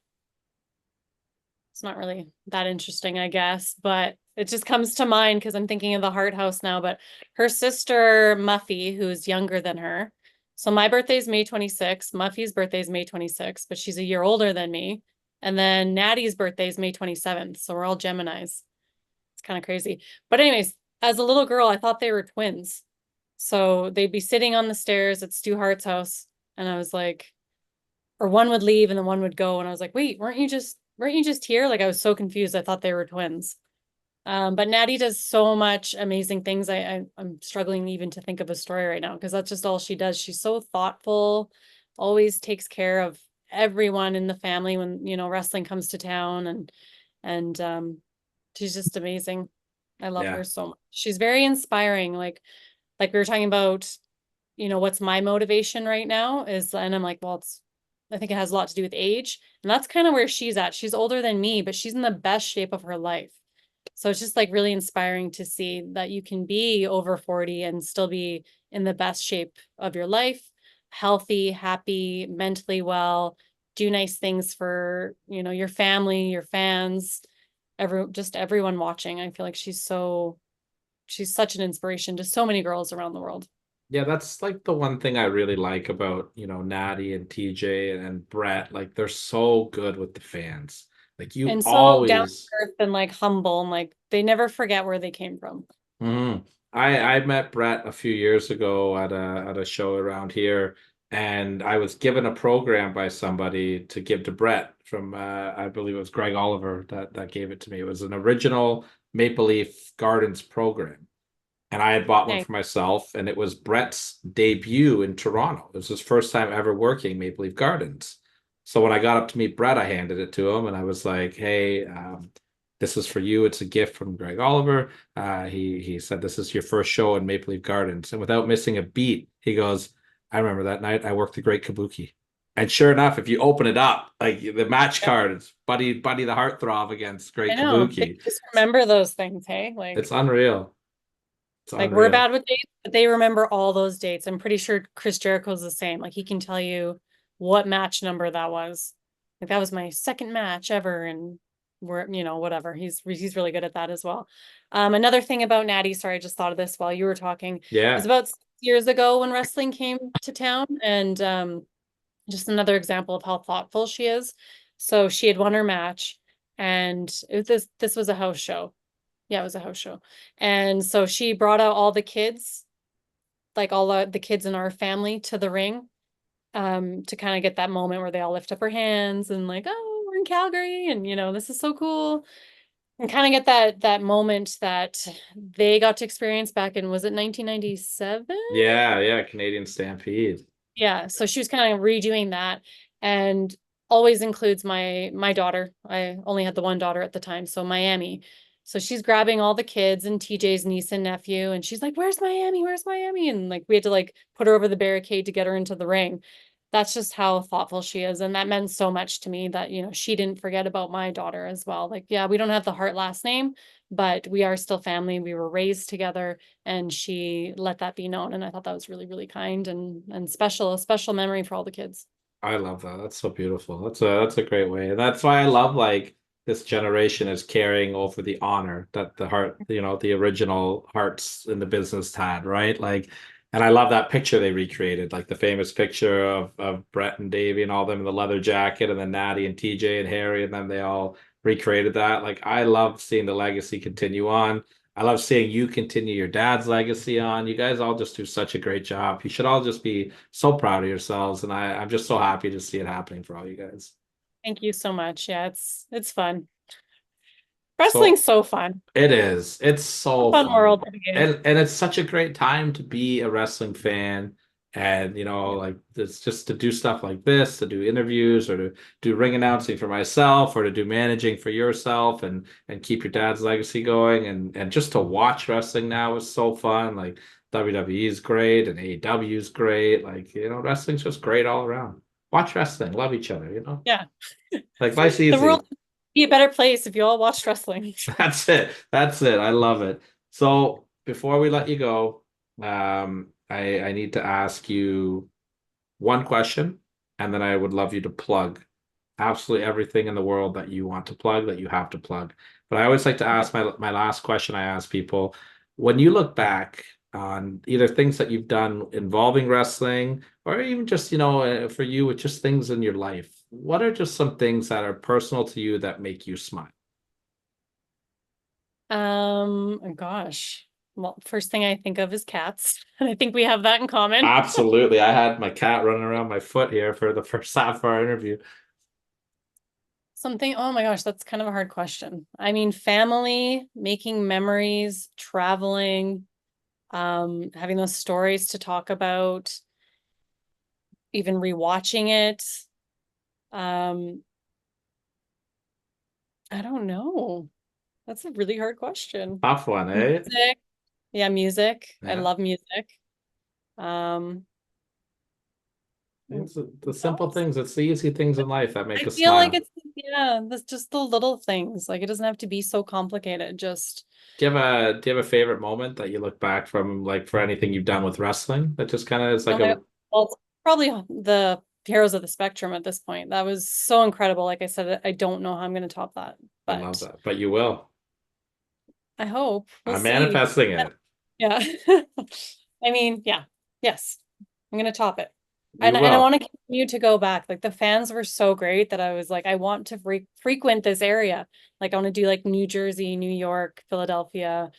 S4: It's not really that interesting, I guess, but it just comes to mind because I'm thinking of the Hart House now. But her sister Muffy, who's younger than her. So my birthday's May 26th. Muffy's birthday's May 26th, but she's a year older than me. And then Natty's birthday is May 27th. So we're all Geminis. It's kind of crazy. But anyways, as a little girl, I thought they were twins. So they'd be sitting on the stairs at Stu Hart's house. And I was like, or one would leave and then one would go. And I was like, wait, weren't you just here? Like I was so confused. I thought they were twins. But Natty does so much amazing things. I'm struggling even to think of a story right now because that's just all she does. She's so thoughtful, always takes care of everyone in the family when, wrestling comes to town and she's just amazing. I love
S2: Yeah.
S4: her so much. She's very inspiring. Like we were talking about, what's my motivation right now is, and I'm like, well, I think it has a lot to do with age. And that's kind of where she's at. She's older than me, but she's in the best shape of her life. So it's just like really inspiring to see that you can be over 40 and still be in the best shape of your life, healthy, happy, mentally well, do nice things for, your family, your fans, just everyone watching. I feel like she's such an inspiration to so many girls around the world.
S2: Yeah, that's like the one thing I really like about, Natty and TJ and Brett. Like they're so good with the fans. Like you
S4: And so down to
S2: always
S4: earth and like humble and like they never forget where they came from.
S2: Mhm. I met Brett a few years ago at a show around here, and I was given a program by somebody to give to Brett from I believe it was Greg Oliver that gave it to me. It was an original Maple Leaf Gardens program. And I had bought one
S4: Okay.
S2: for myself, and it was Brett's debut in Toronto. It was his first time ever working Maple Leaf Gardens. So when I got up to meet Brett, I handed it to him, and I was like, "Hey, this is for you. It's a gift from Greg Oliver." He said, "This is your first show in Maple Leaf Gardens," and without missing a beat, he goes, "I remember that night. I worked the Great Kabuki." And sure enough, if you open it up, like the match
S4: Yeah.
S2: card, it's Buddy the Heartthrob against
S4: I
S2: Great
S4: know. They
S2: Kabuki.
S4: just remember those things, hey?
S2: It's unreal. It's
S4: Like we're
S2: unreal.
S4: bad with dates, but they remember all those dates. I'm pretty sure Chris Jericho's the same. Like he can tell you what match number that was. Like that was my second match ever, and we're, whatever. He's really good at that as well. Another thing about Natty, sorry, I just thought of this while you were talking. It was
S2: Yeah.
S4: about 6 years ago when wrestling came to town, and just another example of how thoughtful she is. So she had won her match, and this was a house show. Yeah, it was a house show. And so she brought out all the kids, like all the kids in our family to the ring, to kind of get that moment where they all lift up her hands and like, oh, we're in Calgary and this is so cool. And kind of get that moment that they got to experience back in, was it 1997?
S2: Yeah, yeah, Canadian Stampede.
S4: Yeah, so she was kind of redoing that, and always includes my daughter. I only had the one daughter at the time, so Miami. So she's grabbing all the kids and TJ's niece and nephew, and she's like, "Where's Miami? Where's Miami?" And like we had to like put her over the barricade to get her into the ring. That's just how thoughtful she is, and that meant so much to me that she didn't forget about my daughter as well. Like, yeah, we don't have the Hart last name, but we are still family. We were raised together, and she let that be known, and I thought that was really, really kind and special, a special memory for all the kids.
S2: I love that. That's so beautiful. That's a great way. And that's why I love like this generation is carrying over the honor that the heart, the original hearts in the business had, right? Like, and I love that picture they recreated, like the famous picture of Brett and Davey and all them in the leather jacket, and then Natty and TJ and Harry, and then they all recreated that. Like, I love seeing the legacy continue on. I love seeing you continue your dad's legacy on. You guys all just do such a great job. You should all just be so proud of yourselves. And I'm just so happy to see it happening for all you guys.
S4: Thank you so much. Yeah, it's fun.
S2: So
S4: Wrestling's so fun.
S2: it is. It's
S4: A
S2: so
S4: fun
S2: fun.
S4: world to be in.
S2: And it's such a great time to be a wrestling fan. And like it's just to do stuff like this, to do interviews or to do ring announcing for myself or to do managing for yourself and keep your dad's legacy going and just to watch wrestling now is so fun. Like WWE is great and AEW is great. Like, wrestling's just great all around. Watch wrestling, love each other.
S4: Yeah.
S2: Like life's
S4: The world
S2: easy.
S4: would be a better place if you all watched wrestling.
S2: That's it. That's it. I love it. So before we let you go, I need to ask you one question, and then I would love you to plug absolutely everything in the world that you want to plug, that you have to plug. But I always like to ask my last question I ask people, when you look back on either things that you've done involving wrestling or even just, for you, with just things in your life, what are just some things that are personal to you that make you smile?
S4: Gosh. Well, first thing I think of is cats, and I think we have that in common.
S2: Absolutely. I had my cat running around my foot here for the first half of our interview.
S4: Something, oh my gosh, that's kind of a hard question. I mean, family, making memories, traveling, having those stories to talk about, even rewatching it. I don't know. That's a really hard question.
S2: Tough one, eh?
S4: Music. Yeah, music. I
S2: Yeah.
S4: love music. Um,
S2: It's the
S4: what
S2: simple
S4: else?
S2: things. It's the easy things in life that make
S4: I
S2: us
S4: feel like
S2: smile.
S4: it's, yeah, that's just the little things. Like it doesn't have to be so complicated. Just
S2: Do you have a favorite moment that you look back from, like for anything you've done with wrestling that just kind of is
S4: oh
S2: like
S4: my,
S2: a
S4: well, it's probably the Heroes of the Spectrum at this point. That was so incredible. Like I said, I don't know how I'm going to top that,
S2: I love
S4: but
S2: that. But you will.
S4: I hope we'll
S2: I'm
S4: see.
S2: manifesting it.
S4: Yeah. I mean, yeah. Yes. I'm going to top it.
S2: You
S4: And I
S2: will.
S4: want to continue to go back. Like the fans were so great that I was like, I want to frequent this area. Like I want to do like New Jersey, New York, Philadelphia,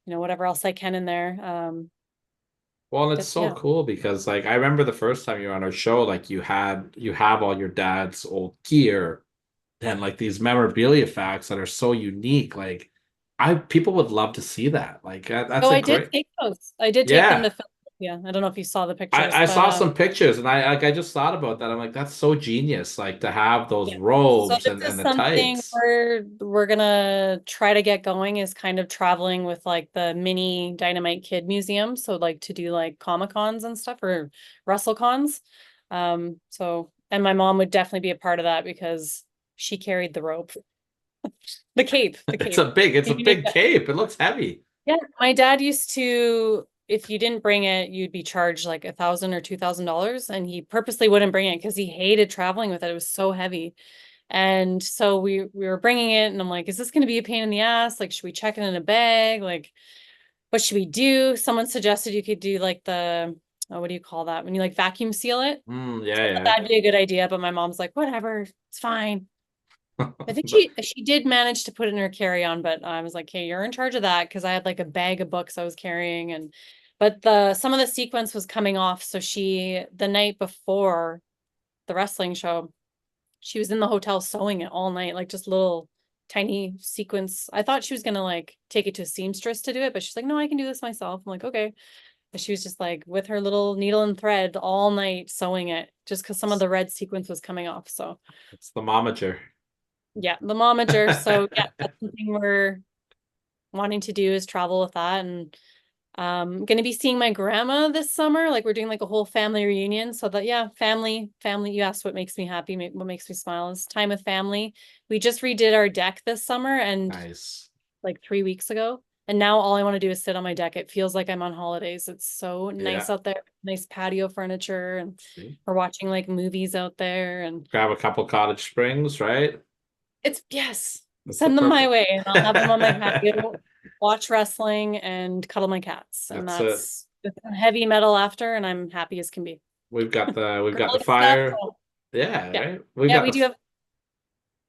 S4: whatever else I can in there.
S2: Well, and it's so
S4: Yeah.
S2: cool because like I remember the first time you were on our show, like you have all your dad's old gear and like these memorabilia facts that are so unique. Like people would love to see that. Like that's
S4: So
S2: a
S4: I did
S2: great,
S4: take those. I did take them
S2: yeah.
S4: to Philadelphia. I don't know if you saw the pictures,
S2: I
S4: but
S2: saw some pictures and I just thought about that. I'm like, that's so genius, like to have those
S4: yeah. So
S2: robes
S4: this
S2: and
S4: is
S2: the
S4: something
S2: tights.
S4: we're gonna try to get going, is kind of traveling with like the mini Dynamite Kid museum. So like to do like Comic Cons and stuff, or Wrestle Cons. So, and my mom would definitely be a part of that because she carried the rope. The cape, the
S2: It's
S4: cape.
S2: a it's a
S4: You need
S2: big
S4: that.
S2: cape. It looks heavy.
S4: Yeah, my dad used to, if you didn't bring it, you'd be charged like $1,000 or $2,000, and he purposely wouldn't bring it because he hated traveling with it. It was so heavy. And so we were bringing it, and I'm like, is this going to be a pain in the ass? Like, should we check it in a bag? Like, what should we do? Someone suggested you could do like the, oh, what do you call that? When you like vacuum seal it?
S2: Yeah,
S4: So
S2: yeah.
S4: that'd be a good idea. But my mom's like, whatever, it's fine. I think
S2: But
S4: she did manage to put it in her carry-on, but I was like, hey, you're in charge of that, because I had like a bag of books I was carrying, and but some of the sequence was coming off. So the night before the wrestling show, she was in the hotel sewing it all night, like just little tiny sequence. I thought she was gonna like take it to a seamstress to do it, but she's like, no, I can do this myself. I'm like, okay. But she was just like with her little needle and thread all night sewing it, just because some of the red sequence was coming off. So
S2: it's the momager.
S4: yeah, the momager. So yeah, that's something we're wanting to do, is travel with that. And going to be seeing my grandma this summer. Like we're doing like a whole family reunion. So that, yeah, family. You asked what makes me happy, what makes me smile, is time with family. We just redid our deck this summer, and
S2: Nice.
S4: like 3 weeks ago. And now all I want to do is sit on my deck. It feels like I'm on holidays. It's so nice
S2: Yeah.
S4: out there. Nice patio furniture, and
S2: See?
S4: we're watching like movies out there. And
S2: Grab a couple cottage springs, right?
S4: it's, yes,
S2: That's the
S4: send them my
S2: perfect.
S4: way, and I'll have them on my patio, watch wrestling and cuddle my cats. And
S2: That's it.
S4: that's heavy metal after, and I'm happy as can be.
S2: We've got the
S4: Girly stuff.
S2: fire.
S4: Oh,
S2: Yeah,
S4: yeah.
S2: right. We've
S4: Yeah,
S2: got
S4: we do have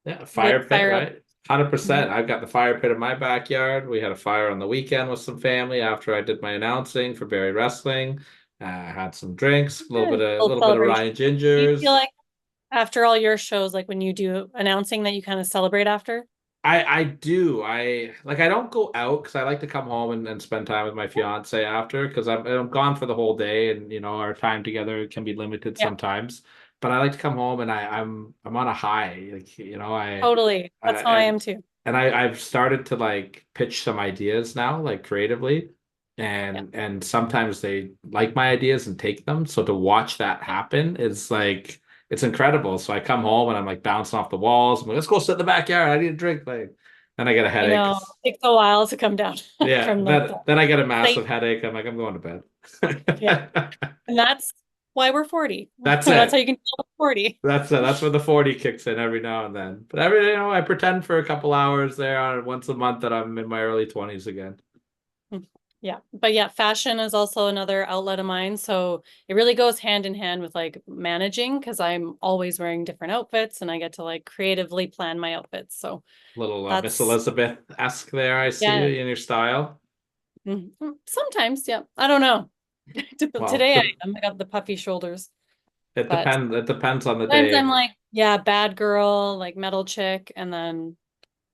S4: we
S2: fire
S4: have
S2: pit,
S4: fire up.
S2: right? 100%.
S4: Mhm.
S2: I've got the fire pit in my backyard. We had a fire on the weekend with some family after I did my announcing for Barry Wrestling. Had some drinks, a little bit
S4: Good.
S2: of
S4: Little
S2: Ryan
S4: celebration. Do you feel
S2: Gingers.
S4: like after all your shows, like when you do announcing, that you kind of celebrate after?
S2: I do. I don't go out because I like to come home and spend time with my fiance after because I'm gone for the whole day and our time together can be limited
S4: Yeah,
S2: sometimes. But I like to come home and I'm on a high. Like,
S4: totally.
S2: I
S4: That's how I
S2: and
S4: am too.
S2: I've started to like pitch some ideas now, like creatively.
S4: Yeah.
S2: And sometimes they like my ideas and take them. So to watch that happen is like it's incredible. So I come home and I'm like bouncing off the walls. I'm like, let's go sit in the backyard. I need a drink. Like, then I get a
S4: I
S2: headache.
S4: know. It takes a while to come down
S2: Yeah,
S4: from like
S2: then I get a
S4: the
S2: massive headache. I'm like, I'm going to
S4: yeah.
S2: bed.
S4: And that's why we're 40.
S2: That's
S4: That's how
S2: it.
S4: you can tell 40.
S2: That's it. That's where the 40 kicks in every now and then. But I pretend for a couple hours there once a month that I'm in my early 20s again.
S4: Yeah. But yeah, fashion is also another outlet of mine. So it really goes hand in hand with like managing, because I'm always wearing different outfits and I get to like creatively plan my outfits. So
S2: Little Miss
S4: that's,
S2: Elizabeth-esque there, I see
S4: yeah.
S2: in your style.
S4: Sometimes, yeah. I don't know.
S2: Well,
S4: Today I got the puffy shoulders,
S2: it
S4: but
S2: depends. It depends on the
S4: sometimes I'm
S2: day.
S4: like, yeah, bad girl, like metal chick, and then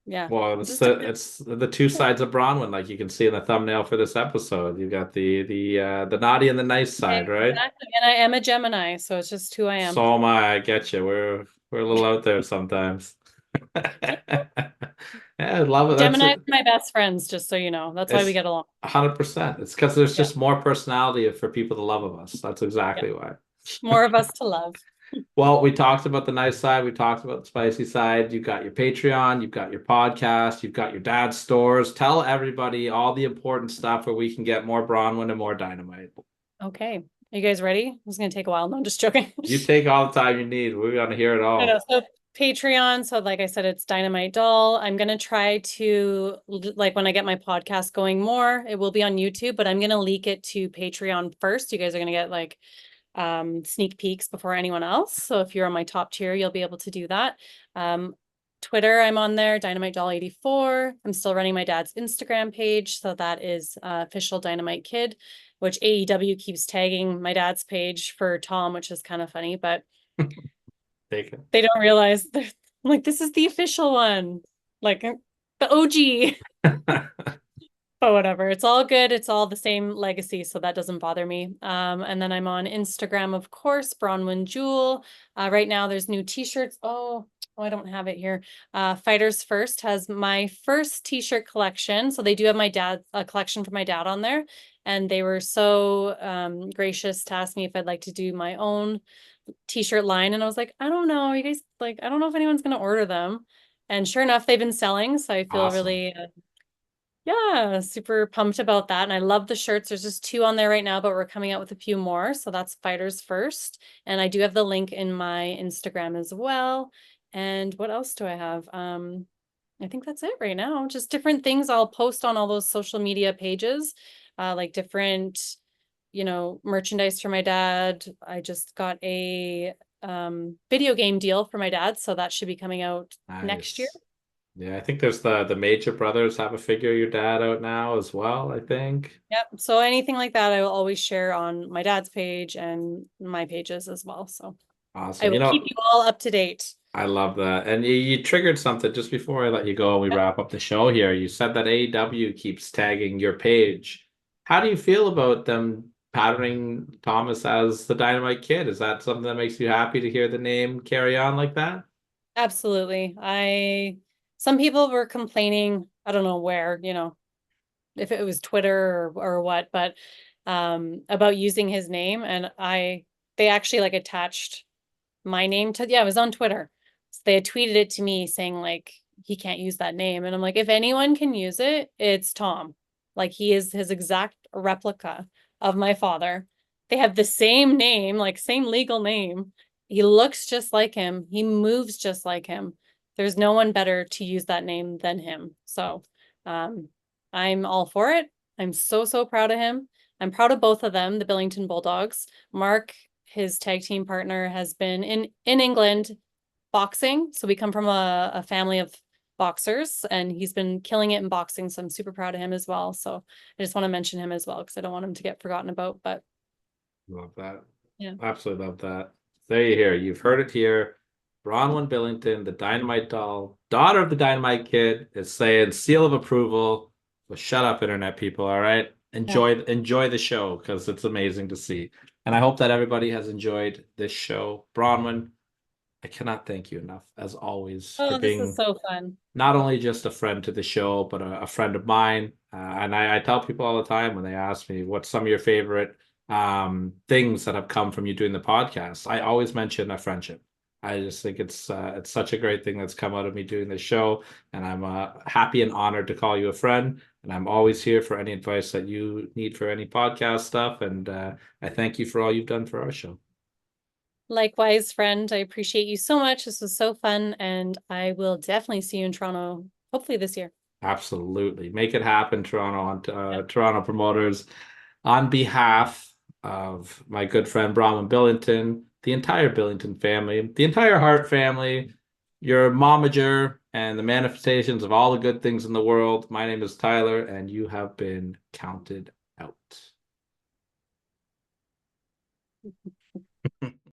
S4: yeah,
S2: Well,
S4: it just depends.
S2: it's the two sides of Bronwyn, like you can see in the thumbnail for this episode. You got the naughty and the nice side, right?
S4: Exactly. And I am a Gemini, so it's just who I am.
S2: So am I. I get you. We're a little out there sometimes. Yeah, I love it. That's
S4: Gemini
S2: it.
S4: are my best friends, just so you know. That's why we
S2: It's
S4: get along.
S2: 100%. It's because there's
S4: Yeah.
S2: just more personality for people to love of us. That's
S4: Yeah.
S2: exactly why.
S4: More of us to love.
S2: Well, we talked about the nice side. We talked about the spicy side. You've got your Patreon. You've got your podcast. You've got your dad's stores. Tell everybody all the important stuff where we can get more Bronwyn and more Dynamite.
S4: Okay. Are you guys ready? This is gonna take a while. No, I'm just joking.
S2: You take all the time you need. We want to hear it
S4: I know.
S2: all.
S4: So Patreon. So like I said, it's Dynamite Doll. I'm gonna try to, like, when I get my podcast going more, it will be on YouTube, but I'm gonna leak it to Patreon first. You guys are gonna get like sneak peeks before anyone else. So if you're on my top tier, you'll be able to do that. Twitter, I'm on there, Dynamite Doll 84. I'm still running my dad's Instagram page, so that is official Dynamite Kid, which AEW keeps tagging my dad's page for Tom, which is kind of funny, but they don't realize they're like, this is the official one, like the OG. But whatever, it's all good. It's all the same legacy, so that doesn't bother me. And then I'm on Instagram, of course, Bronwyne Jewel. Right now there's new t-shirts. Oh, I don't have it here. Fighters First has my first t-shirt collection. So they do have my dad, a collection for my dad on there. And they were so gracious to ask me if I'd like to do my own t-shirt line. And I was like, I don't know, you guys, like, I don't know if anyone's going to order them. And sure enough, they've been selling. So I feel
S2: Awesome.
S4: really yeah, super pumped about that. And I love the shirts. There's just 2 on there right now, but we're coming out with a few more. So that's Fighters First. And I do have the link in my Instagram as well. And what else do I have? I think that's it right now. Just different things I'll post on all those social media pages, like different, merchandise for my dad. I just got a video game deal for my dad, so that should be coming out next year.
S2: Yeah, I think there's the Major Brothers have a figure of your dad out now as well, I think.
S4: Yep. So anything like that, I will always share on my dad's page and my pages as well. So
S2: Awesome.
S4: I will keep you all up to date.
S2: I love that. And you triggered something just before I let you go and we wrap up the show here. You said that AEW keeps tagging your page. How do you feel about them patterning Thomas as the Dynamite Kid? Is that something that makes you happy to hear the name carry on like that?
S4: Absolutely. Some people were complaining, I don't know where, if it was Twitter or what, but about using his name, and they actually like attached my name to, yeah, it was on Twitter. So they had tweeted it to me saying like he can't use that name, and I'm like, if anyone can use it, it's Tom. Like, he is his exact replica of my father. They have the same name, like same legal name. He looks just like him. He moves just like him. There's no one better to use that name than him. So I'm all for it. I'm so, so proud of him. I'm proud of both of them, the Billington Bulldogs. Mark, his tag team partner, has been in England boxing. So we come from a family of boxers, and he's been killing it in boxing. So I'm super proud of him as well. So I just want to mention him as well because I don't want him to get forgotten about. But
S2: Love that.
S4: yeah,
S2: Absolutely love that. There you hear. You've heard it here. Bronwyne Billington, the Dynamite Doll, daughter of the Dynamite Kid, is saying seal of approval. So shut up, internet people. All right. Enjoy the show because it's amazing to see. And I hope that everybody has enjoyed this show. Bronwyne, I cannot thank you enough, as always, for
S4: this
S2: being
S4: is so fun.
S2: not only just a friend to the show, but a friend of mine. And I tell people all the time when they ask me what's some of your favorite things that have come from you doing the podcast, I always mention a friendship. I just think it's such a great thing that's come out of me doing this show, and I'm happy and honored to call you a friend. And I'm always here for any advice that you need for any podcast stuff. And I thank you for all you've done for our show.
S4: Likewise, friend. I appreciate you so much. This was so fun, and I will definitely see you in Toronto, hopefully this year.
S2: Absolutely, make it happen, Toronto. Toronto promoters. On behalf of my good friend Bronwyne Billington, the entire Billington family, the entire Hart family, your momager, and the manifestations of all the good things in the world, my name is Tyler, and you have been counted out.